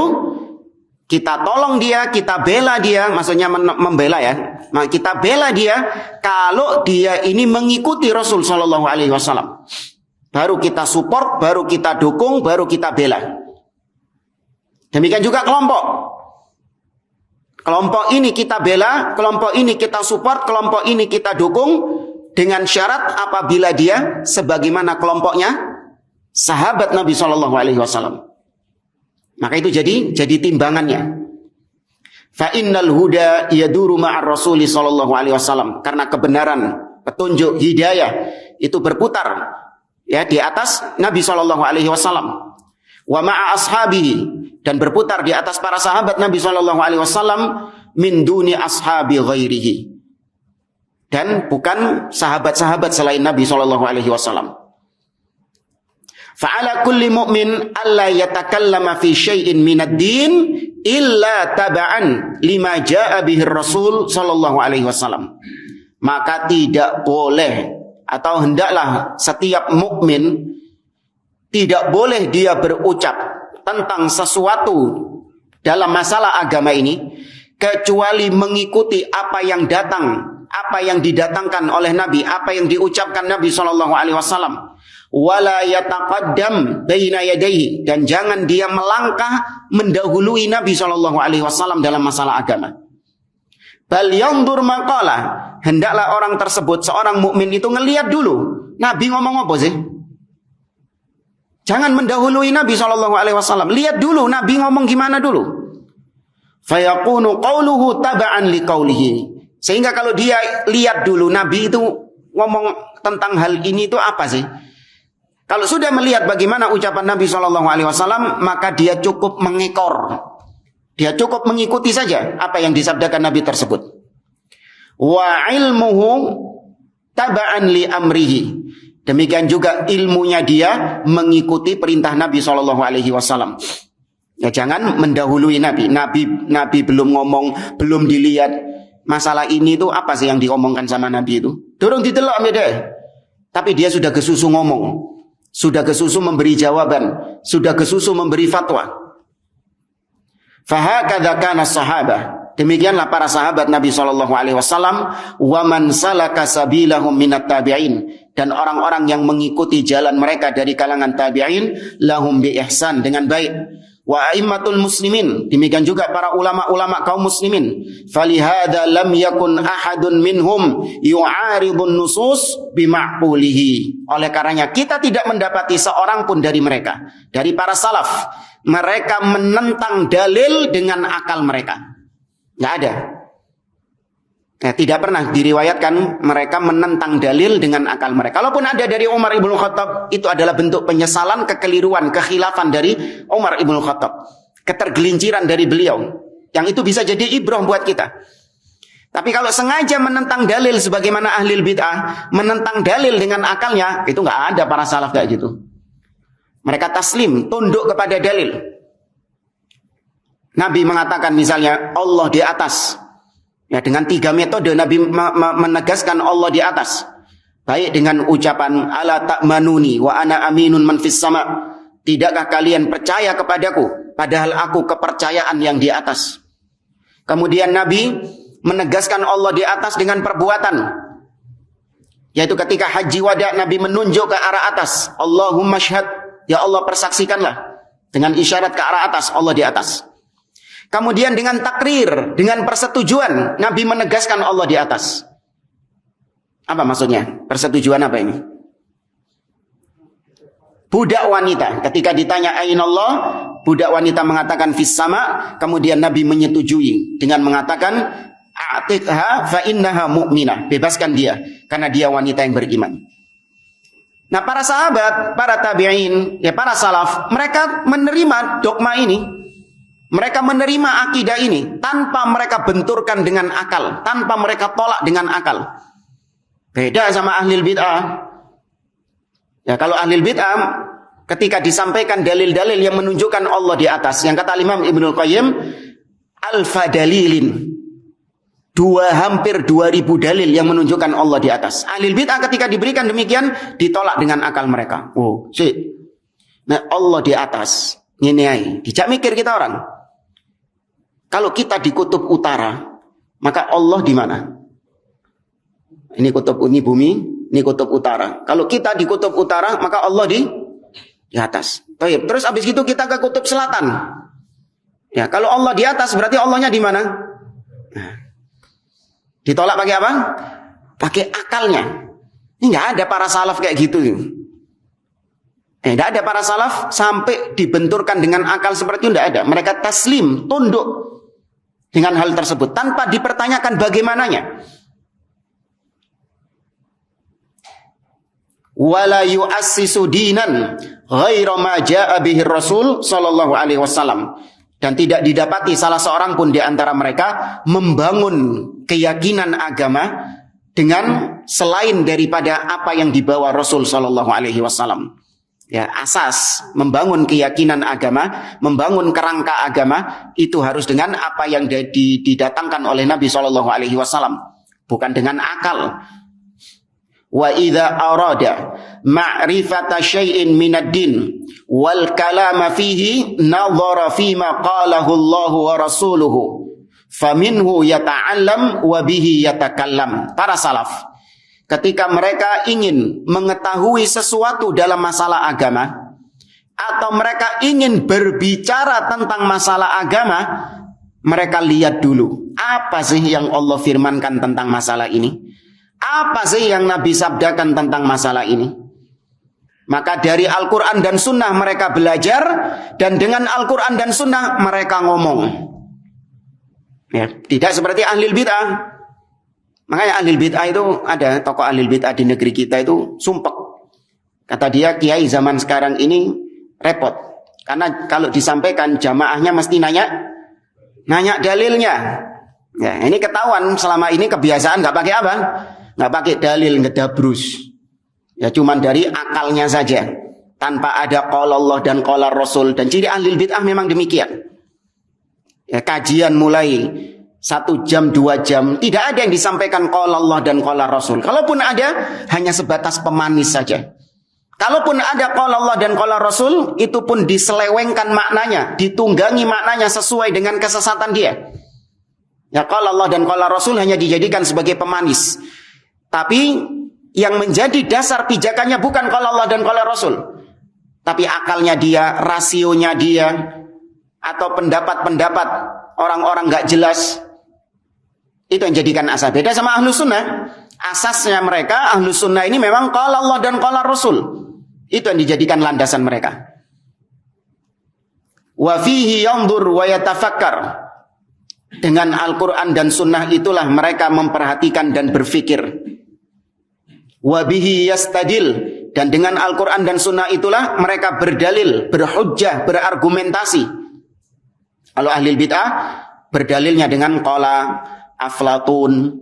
kita tolong dia, kita bela dia, maksudnya membela ya. Kita bela dia kalau dia ini mengikuti Rasul Shallallahu Alaihi Wasallam. Baru kita support, baru kita dukung, baru kita bela. Demikian juga kelompok. Kelompok ini kita bela, kelompok ini kita support, kelompok ini kita dukung dengan syarat apabila dia sebagaimana kelompoknya sahabat Nabi Shallallahu Alaihi Wasallam. Maka itu jadi timbangannya. Fa innal huda yaduru ma'ar Rasuli sallallahu alaihi wasallam, karena kebenaran, petunjuk, hidayah itu berputar ya di atas Nabi sallallahu alaihi wasallam. Wa ma'a ashabihi, dan berputar di atas para sahabat Nabi sallallahu alaihi wasallam min duni ashabi ghairihi. Dan bukan sahabat-sahabat selain Nabi sallallahu alaihi wasallam. Fa'ala kulli mu'min alla yatakallama fi syai'in minad din illa taba'an lima ja'a bihi Rasul sallallahu alaihi wasallam. Maka tidak boleh atau hendaklah setiap mukmin tidak boleh dia berucap tentang sesuatu dalam masalah agama ini kecuali mengikuti apa yang datang, apa yang didatangkan oleh Nabi, apa yang diucapkan Nabi sallallahu alaihi wasallam. Wala yataqaddam baina yadayhi, dan jangan dia melangkah mendahului Nabi sallallahu alaihi wasallam dalam masalah agama. Bal yandur maqala, hendaklah orang tersebut, seorang mukmin itu ngelihat dulu Nabi ngomong apa sih. Jangan mendahului Nabi sallallahu alaihi wasallam, lihat dulu Nabi ngomong gimana dulu. Fayaqunu qauluhu taba'an liqaulihi, sehingga kalau dia lihat dulu Nabi itu ngomong tentang hal ini itu apa sih. Kalau sudah melihat bagaimana ucapan Nabi SAW, maka dia cukup mengekor. Dia cukup mengikuti saja apa yang disabdakan Nabi tersebut. Wa ilmuhu taba'an li amrihi. Demikian juga ilmunya dia mengikuti perintah Nabi SAW. Ya, jangan mendahului Nabi. Nabi belum ngomong, belum dilihat. Masalah ini itu apa sih yang diomongkan sama Nabi itu? Durung ditelok beda. Tapi dia sudah kesusu ngomong. Sudah kesusu memberi jawaban, sudah kesusu memberi fatwa. Fahakadza kana sahabah, demikianlah para sahabat Nabi sallallahu alaihi wasallam, wa man salaka sabilahum minat tabi'in, dan orang-orang yang mengikuti jalan mereka dari kalangan tabi'in, lahum bi ihsan, dengan baik. Wa a'immatul muslimin, demikian juga para ulama-ulama kaum muslimin. Falihada lam yakun ahadun minhum yu'aridun nusus bima'qulihi. Oleh karenanya kita tidak mendapati seorang pun dari mereka, dari para salaf, mereka menentang dalil dengan akal mereka. Enggak ada. Nah, tidak pernah diriwayatkan mereka menentang dalil dengan akal mereka. Kalaupun ada dari Umar ibn Khattab, itu adalah bentuk penyesalan, kekeliruan, kekhilafan dari Umar ibn Khattab. Ketergelinciran dari beliau. Yang itu bisa jadi ibrah buat kita. Tapi kalau sengaja menentang dalil sebagaimana ahli bid'ah, menentang dalil dengan akalnya, itu nggak ada para salaf kayak gitu. Mereka taslim, tunduk kepada dalil. Nabi mengatakan misalnya Allah di atas. Ya, dengan 3 metode Nabi menegaskan Allah di atas. Baik dengan ucapan ala ta'manuni wa ana aminun man fis sama. Tidakkah kalian percaya kepadaku padahal aku kepercayaan yang di atas. Kemudian Nabi menegaskan Allah di atas dengan perbuatan. Yaitu ketika haji wada Nabi menunjuk ke arah atas. Allahumma syhad, ya Allah persaksikanlah. Dengan isyarat ke arah atas, Allah di atas. Kemudian dengan takrir, dengan persetujuan, Nabi menegaskan Allah di atas. Apa maksudnya? Persetujuan apa ini? Budak wanita, ketika ditanya aina Allah, budak wanita mengatakan fis sama, kemudian Nabi menyetujui dengan mengatakan a'tiqha fa innaha mu'minah, bebaskan dia karena dia wanita yang beriman. Nah, para sahabat, para tabi'in, ya para salaf, mereka menerima dogma ini. Mereka menerima akidah ini tanpa mereka benturkan dengan akal, tanpa mereka tolak dengan akal. Beda sama ahli bid'ah. Ya, kalau ahli bid'ah ketika disampaikan dalil-dalil yang menunjukkan Allah di atas, yang kata Imam Ibnul Qayyim, alfa dalilin. Hampir 2000 dalil yang menunjukkan Allah di atas. Ahli bid'ah ketika diberikan demikian ditolak dengan akal mereka. Oh, sih. Nah, Allah di atas. Ngene ae, dijak mikir kita orang. Kalau kita di kutub utara, maka Allah di mana? Ini kutub, ini bumi, ini kutub utara. Kalau kita di kutub utara, maka Allah di atas. Terus habis itu kita ke kutub selatan. Ya, kalau Allah di atas berarti Allahnya di mana? Nah, ditolak pakai apa? Pakai akalnya. Ini nggak ada para salaf kayak gitu. Tidak ada para salaf sampai dibenturkan dengan akal seperti itu, tidak ada. Mereka taslim, tunduk dengan hal tersebut tanpa dipertanyakan bagaimananya. Wala yu'assisu dinan ghaira ma jaa'a bihi Rasul sallallahu alaihi wasallam. Dan tidak didapati salah seorang pun di antara mereka membangun keyakinan agama dengan selain daripada apa yang dibawa Rasul sallallahu alaihi wasallam. Ya, asas membangun keyakinan agama, membangun kerangka agama itu harus dengan apa yang didatangkan oleh Nabi Shallallahu Alaihi Wasallam, bukan dengan akal. Wa idza arada ma'rifata syai'in minad din wal kalama fihi nadhara fima qalahu Allah wa rasuluhu faminhu yata'allam wa bihi yatakallam. Para salaf ketika mereka ingin mengetahui sesuatu dalam masalah agama atau mereka ingin berbicara tentang masalah agama, mereka lihat dulu apa sih yang Allah firmankan tentang masalah ini, apa sih yang Nabi sabdakan tentang masalah ini. Maka dari Al-Quran dan Sunnah mereka belajar, dan dengan Al-Quran dan Sunnah mereka ngomong. Ya, tidak seperti ahli bid'ah. Makanya ahli bid'ah itu, ada tokoh ahli bid'ah di negeri kita itu sumpek. Kata dia, kiai zaman sekarang ini repot. Karena kalau disampaikan jamaahnya mesti nanya dalilnya. Ya, ini ketahuan selama ini kebiasaan nggak pakai apa? Nggak pakai dalil, ngedabrus. Ya cuman dari akalnya saja. Tanpa ada qala Allah dan qala Rasul. Dan ciri ahli bid'ah memang demikian. Ya, kajian mulai 1 jam, 2 jam, tidak ada yang disampaikan qala Allah dan qala Rasul. Kalaupun ada, hanya sebatas pemanis saja. Kalaupun ada qala Allah dan qala Rasul, itu pun diselewengkan maknanya, ditunggangi maknanya sesuai dengan kesesatan dia. Ya, qala Allah dan qala Rasul hanya dijadikan sebagai pemanis. Tapi yang menjadi dasar pijakannya bukan qala Allah dan qala Rasul, tapi akalnya dia, rasionya dia, atau pendapat-pendapat orang-orang gak jelas. Itu yang jadikan asas. Beda sama ahlu sunnah. Asasnya mereka, ahlu sunnah ini memang qala Allah dan qala Rasul. Itu yang dijadikan landasan mereka. Wa fihi yanzur wa yatafakkar. Dengan Al-Quran dan Sunnah itulah mereka memperhatikan dan berfikir. Wa bihi yastadil. Dan dengan Al-Quran dan Sunnah itulah mereka berdalil, berhujjah, berargumentasi. Kalau ahli bid'ah berdalilnya dengan qala Aflatun,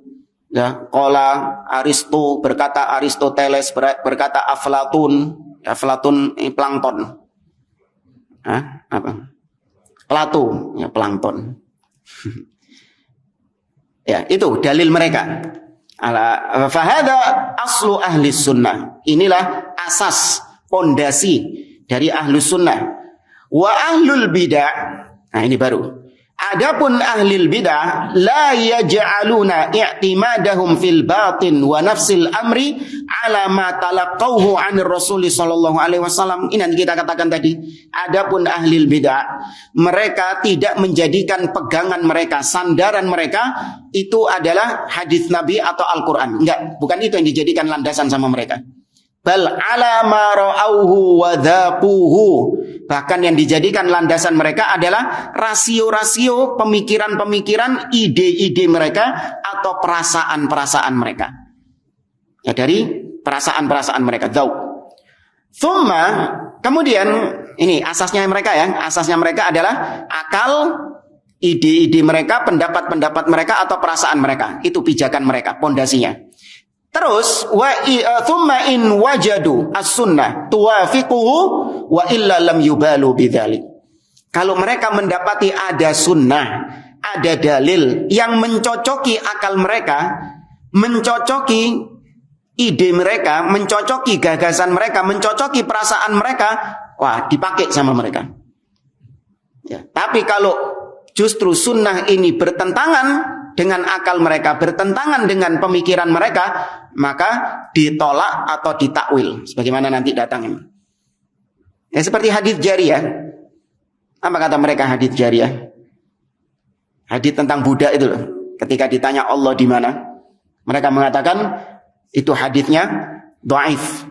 ya, qala Aristo, berkata Aristoteles, berkata Aflatun. Aflatun ini plankton. Apa? Plato, ya plankton. Ya, itu dalil mereka. Fahada aslu ahli sunnah. Inilah asas, pondasi dari ahli sunnah. Wa ahlul bid'ah. Nah, ini baru. Adapun ahlil bid'ah la yaj'aluna i'timadahum fil batin wa nafsil amri ala ma talaqawhu 'anir Rasul sallallahu alaihi wasallam. Ini yang kita katakan tadi. Adapun ahlil bid'ah, mereka tidak menjadikan pegangan mereka, sandaran mereka itu adalah hadis Nabi atau Al-Qur'an. Enggak, bukan itu yang dijadikan landasan sama mereka. Bal ala ma ra'auhu wa dhaquhu. Bahkan yang dijadikan landasan mereka adalah rasio-rasio, pemikiran-pemikiran, ide-ide mereka atau perasaan-perasaan mereka. Ya, dari perasaan-perasaan mereka. Dzauq. Thumma, kemudian ini asasnya mereka ya. Asasnya mereka adalah akal, ide-ide mereka, pendapat-pendapat mereka atau perasaan mereka. Itu pijakan mereka, pondasinya. Terus thumma in wajadu as-sunnah tuwafiquhu wa illa lam yubalu bidzalik. Kalau mereka mendapati ada sunnah, ada dalil yang mencocoki akal mereka, mencocoki ide mereka, mencocoki gagasan mereka, mencocoki perasaan mereka, wah, dipakai sama mereka. Ya, tapi kalau justru sunnah ini bertentangan dengan akal mereka, bertentangan dengan pemikiran mereka, maka ditolak atau ditakwil. Sebagaimana nanti datang. Ya, seperti hadits jariyah. Apa kata mereka hadits jariyah? Hadits tentang budak itu loh. Ketika ditanya Allah di mana, mereka mengatakan itu haditsnya dhaif.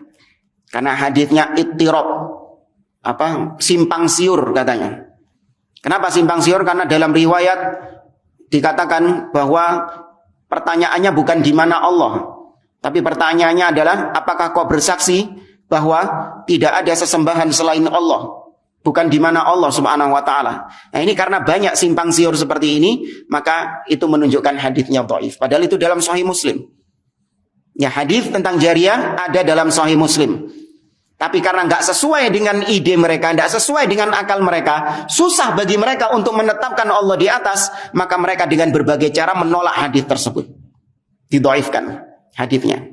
Karena haditsnya ittirab, simpang siur katanya. Kenapa simpang siur? Karena dalam riwayat dikatakan bahwa pertanyaannya bukan di mana Allah, tapi pertanyaannya adalah apakah kau bersaksi bahwa tidak ada sesembahan selain Allah, bukan di mana Allah Subhanahu wa taala. Nah, ini karena banyak simpang siur seperti ini, maka itu menunjukkan haditsnya dhaif. Padahal itu dalam Sahih Muslim. Ya, hadits tentang jariyah ada dalam Sahih Muslim. Tapi karena nggak sesuai dengan ide mereka, nggak sesuai dengan akal mereka, susah bagi mereka untuk menetapkan Allah di atas, maka mereka dengan berbagai cara menolak hadis tersebut. Didhaifkan hadisnya.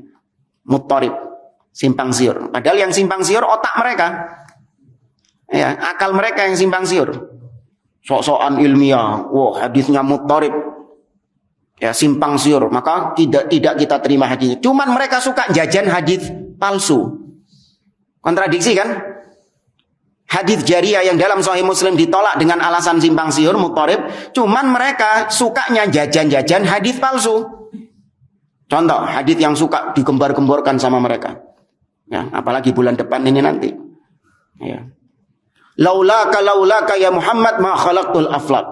Muttarib, simpang siur. Padahal yang simpang siur otak mereka. Ya, akal mereka yang simpang siur. Sok-sokan ilmiah, wah hadisnya muttarib. Ya, simpang siur, maka tidak kita terima hadisnya. Cuman mereka suka jajan hadis palsu. Kontradiksi kan? Hadits jariyah yang dalam Sahih Muslim ditolak dengan alasan simpang siur, muttarib. Cuman mereka sukanya jajan-jajan hadits palsu. Contoh, hadits yang suka digembar-gemborkan sama mereka. Ya, apalagi bulan depan ini nanti. Ya. Laulaka ya Muhammad ma khalaqtul aflaq.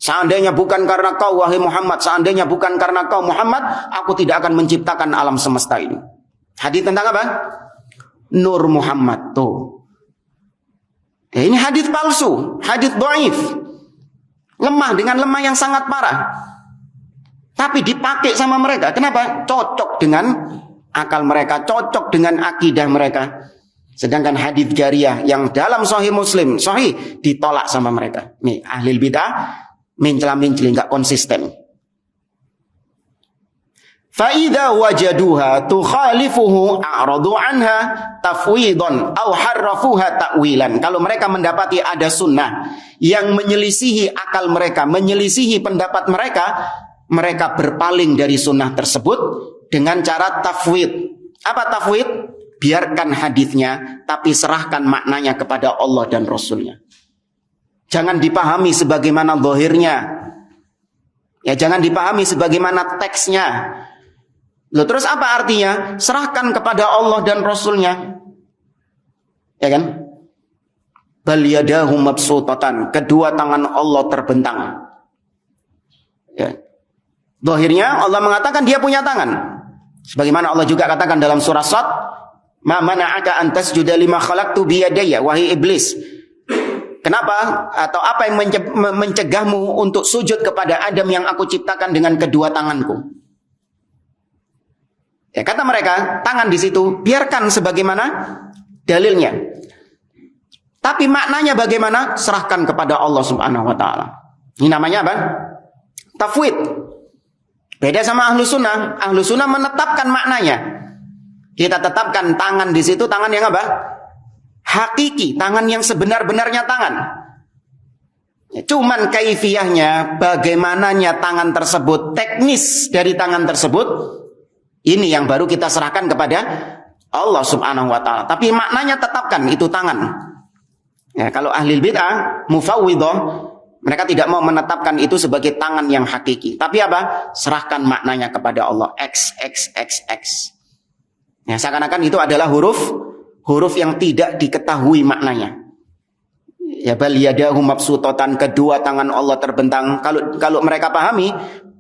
Seandainya bukan karena kau wahai Muhammad, seandainya bukan karena kau Muhammad, aku tidak akan menciptakan alam semesta ini. Hadits tentang apa? Nur Muhammad tuh. Ya, ini hadis palsu, hadis dhaif. Lemah dengan lemah yang sangat parah. Tapi dipakai sama mereka. Kenapa? Cocok dengan akal mereka, cocok dengan akidah mereka. Sedangkan hadis jariyah yang dalam Sahih Muslim, sahih, ditolak sama mereka. Nih, ahli bidah mencela-menceli, enggak konsisten. Fa'idha wajaduha tukhalifuhu a'radu anha tafwidan au harrafuha ta'wilan. Kalau mereka mendapati ada sunnah yang menyelisihi akal mereka, menyelisihi pendapat mereka, mereka berpaling dari sunnah tersebut dengan cara tafwid. Apa tafwid? Biarkan hadisnya, tapi serahkan maknanya kepada Allah dan Rasulnya. Jangan dipahami sebagaimana zahirnya. Ya, jangan dipahami sebagaimana teksnya. Loh, terus apa artinya? Serahkan kepada Allah dan Rasulnya. Ya kan? Bal yadahu mabsutatan. Kedua tangan Allah terbentang. Ya. Zahirnya Allah mengatakan dia punya tangan. Sebagaimana Allah juga katakan dalam surah Sad, "Ma mana'aka an tasjuda lima khalaqtu biyadayya." Wahai iblis, kenapa atau apa yang mencegahmu untuk sujud kepada Adam yang aku ciptakan dengan kedua tanganku? Ya, kata mereka, tangan di situ biarkan sebagaimana dalilnya. Tapi maknanya bagaimana? Serahkan kepada Allah Subhanahu wa taala. Ini namanya apa? Tafwid. Beda sama ahlu sunnah. Ahlu sunnah menetapkan maknanya. Kita tetapkan tangan di situ, tangan yang apa? Hakiki, tangan yang sebenar-benarnya tangan. Cuman kaifiyahnya, bagaimananya tangan tersebut, teknis dari tangan tersebut, ini yang baru kita serahkan kepada Allah Subhanahu wa taala. Tapi maknanya tetapkan itu tangan. Ya, kalau ahli bid'ah, mufawwidhah, mereka tidak mau menetapkan itu sebagai tangan yang hakiki. Tapi apa? Serahkan maknanya kepada Allah. X. Ya, seakan-akan itu adalah huruf yang tidak diketahui maknanya. Ya, bal yadahu mabsutatan, kedua tangan Allah terbentang. Kalau mereka pahami,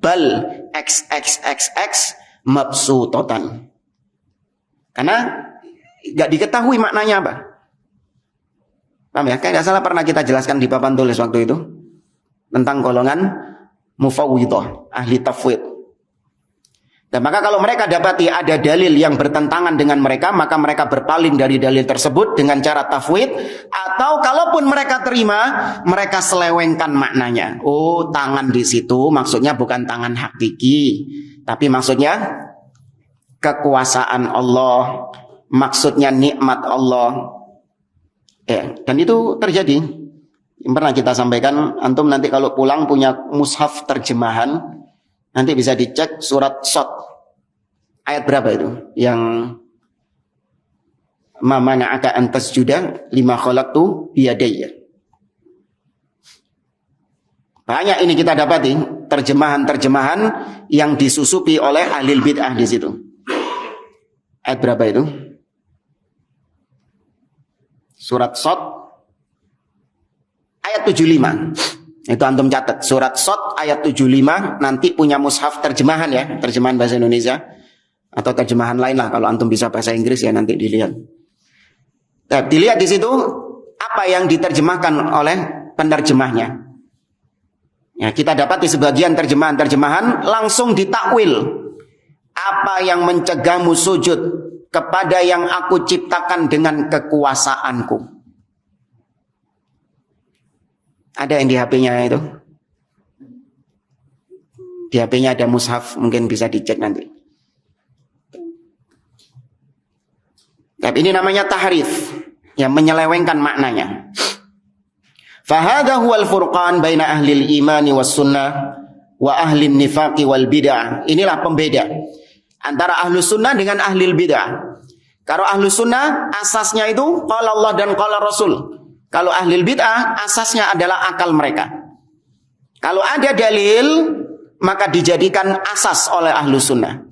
bal x mabsutatan. Karena nggak diketahui maknanya apa. Paham ya? Kayak nggak salah pernah kita jelaskan di papan tulis waktu itu tentang golongan mufawwidhah, ahli tafwid. Dan maka kalau mereka dapati ada dalil yang bertentangan dengan mereka, maka mereka berpaling dari dalil tersebut dengan cara tafwid. Atau kalaupun mereka terima, mereka selewengkan maknanya. Oh, tangan di situ maksudnya bukan tangan hakiki, tapi maksudnya kekuasaan Allah, maksudnya nikmat Allah. Ya, dan itu terjadi. Yang pernah kita sampaikan, antum nanti kalau pulang punya mushaf terjemahan, nanti bisa dicek surat Shad. Ayat berapa itu? Yang ma mana'aka an tasjuda lima khalaqtu biyadayya. Banyak ini kita dapati terjemahan-terjemahan yang disusupi oleh ahli bid'ah di situ. Ayat berapa itu? Surat Shad ayat 75. Itu antum catat. Surat Shad ayat 75, nanti punya mushaf terjemahan ya, terjemahan bahasa Indonesia atau terjemahan lain lah, kalau antum bisa bahasa Inggris ya nanti dilihat. Nah, dilihat di situ apa yang diterjemahkan oleh penerjemahnya. Ya, kita dapati sebagian terjemahan-terjemahan langsung ditakwil. Apa yang mencegahmu sujud kepada yang aku ciptakan dengan kekuasaanku? Ada yang di HP-nya itu? Di HP-nya ada mushaf, mungkin bisa dicek nanti. Tapi ini namanya tahrif, yang menyelewengkan maknanya. Fahadha huwal furqan baina ahlil imani was sunnah wa ahlin nifaqi wal bid'ah. Inilah pembeda antara ahlus sunnah dengan ahlil bid'ah. Kalau ahlus sunnah asasnya itu qala Allah dan qala Rasul. Kalau ahlil bid'ah asasnya adalah akal mereka. Kalau ada dalil maka dijadikan asas oleh ahlus sunnah.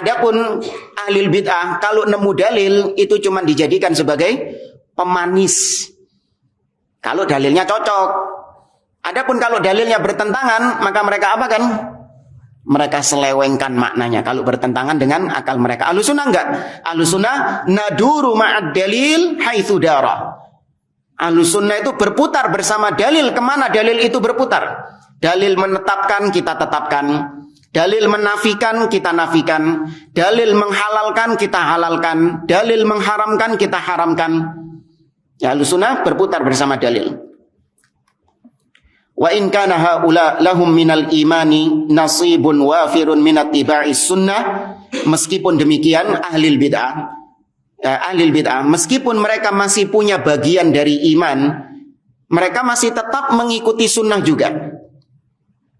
Adapun ahlil bid'ah kalau nemu dalil itu cuma dijadikan sebagai pemanis. Kalau dalilnya cocok. Adapun kalau dalilnya bertentangan, maka mereka apa kan? Mereka selewengkan maknanya kalau bertentangan dengan akal mereka. Ahlus sunnah enggak. Ahlus sunnah naduru ma'ad dalil haitsu dara. Ahlus sunnah itu berputar bersama dalil kemana dalil itu berputar. Dalil menetapkan, kita tetapkan. Dalil menafikan, kita nafikan. Dalil menghalalkan, kita halalkan. Dalil mengharamkan, kita haramkan. Ya, Ahlus sunnah berputar bersama dalil. Wa in kana haula lahum minal imani nasibun wafirun minat tiba'is sunnah. Meskipun demikian ahlil bid'ah meskipun mereka masih punya bagian dari iman, mereka masih tetap mengikuti sunnah juga.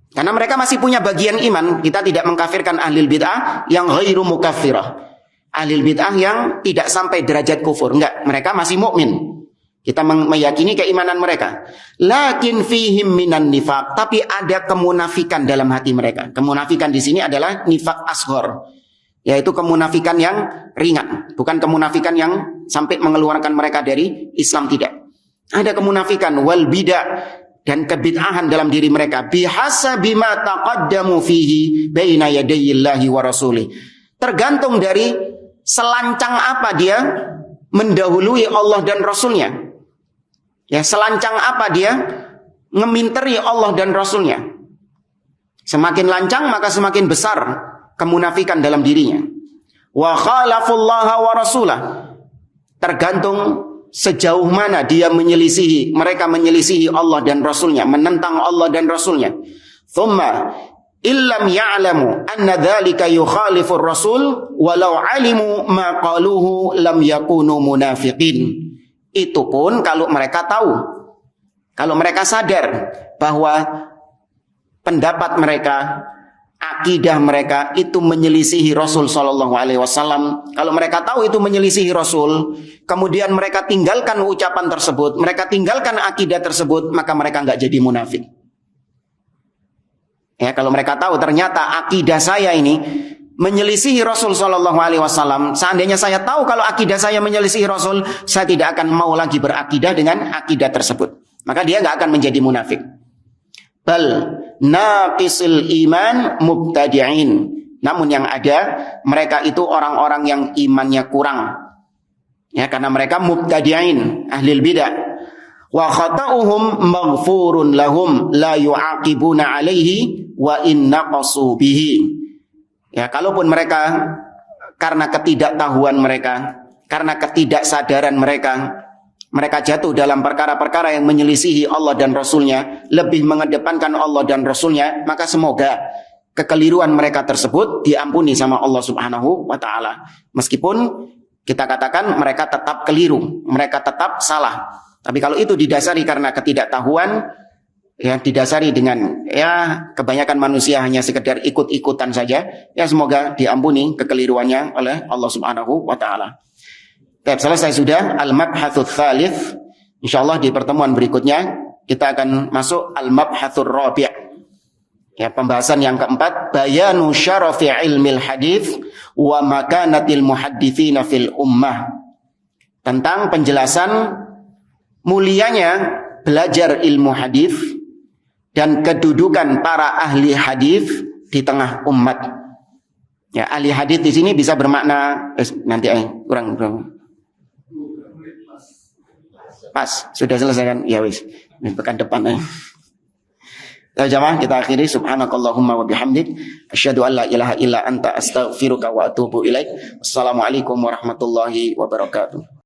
Karena mereka masih punya bagian iman. Kita tidak mengkafirkan ahlil bid'ah yang ghairu mukaffirah. Ahlil bid'ah yang tidak sampai derajat kufur. Enggak, mereka masih mukmin. Kita meyakini keimanan mereka. Lakin fihim minan nifaq, tapi ada kemunafikan dalam hati mereka. Kemunafikan di sini adalah nifaq asghar, yaitu kemunafikan yang ringan, bukan kemunafikan yang sampai mengeluarkan mereka dari Islam, tidak. Ada kemunafikan wal bid'ah dan kebid'ahan dalam diri mereka. Bihasabi ma taqaddamu fihi baina yadayillahi wa rasulih. Tergantung dari selancang apa dia mendahului Allah dan Rasulnya. Ya, selancang apa dia ngeminteri Allah dan Rasulnya. Semakin lancang maka semakin besar kemunafikan dalam dirinya. Wa khalafullaha wa rasulah. Tergantung sejauh mana dia menyelisihi, mereka menyelisihi Allah dan Rasulnya, menentang Allah dan Rasulnya. Thumma illam ya'lamu anna dhalika yukhalifur rasul walau alimu ma qaluhu lam yakunu munafiqin. Itu pun kalau mereka tahu, kalau mereka sadar bahwa pendapat mereka, akidah mereka itu menyelisihi Rasul Shallallahu Alaihi Wasallam. Kalau mereka tahu itu menyelisihi Rasul, kemudian mereka tinggalkan ucapan tersebut, mereka tinggalkan akidah tersebut, maka mereka nggak jadi munafik. Ya, kalau mereka tahu ternyata akidah saya ini menyelisihi Rasul Shallallahu Alaihi Wasallam. Seandainya saya tahu kalau akidah saya menyelisihi Rasul, saya tidak akan mau lagi berakidah dengan akidah tersebut. Maka dia nggak akan menjadi munafik. Bal naqisil iman mubtadi'in. Namun yang ada mereka itu orang-orang yang imannya kurang. Ya, karena mereka mubtadi'in, ahlil bidah. Wa khata'uhum maghfurun lahum la yu'aqibuna alaihi wa inna qasu bihi. Ya, kalaupun mereka karena ketidaktahuan mereka, karena ketidaksadaran mereka, mereka jatuh dalam perkara-perkara yang menyelisihi Allah dan Rasulnya, lebih mengedepankan Allah dan Rasulnya, maka semoga kekeliruan mereka tersebut diampuni sama Allah Subhanahu wa ta'ala. Meskipun kita katakan mereka tetap keliru, mereka tetap salah. Tapi kalau itu didasari karena ketidaktahuan, ya didasari dengan ya kebanyakan manusia hanya sekedar ikut-ikutan saja, ya semoga diampuni kekeliruannya oleh Allah Subhanahu wa taala. Selesai sudah al-mabhatsul tsalits. Insyaallah di pertemuan berikutnya kita akan masuk al-mabhatsul rabi'. Ya, pembahasan yang keempat, bayanu syarafi ilmil hadits wa makanatil muhadditsina fil ummah. Tentang penjelasan mulianya belajar ilmu hadis dan kedudukan para ahli hadis di tengah umat. Ya, ahli hadis di sini bisa bermakna nanti kurang pas sudah selesai kan? Ya wis, pekan depan ya jamaah, kita akhiri. Subhanakallahumma wa bihamdik asyhadu an la ilaha illa anta astaghfiruka wa atubu ilaik. Wassalamualaikum warahmatullahi wabarakatuh.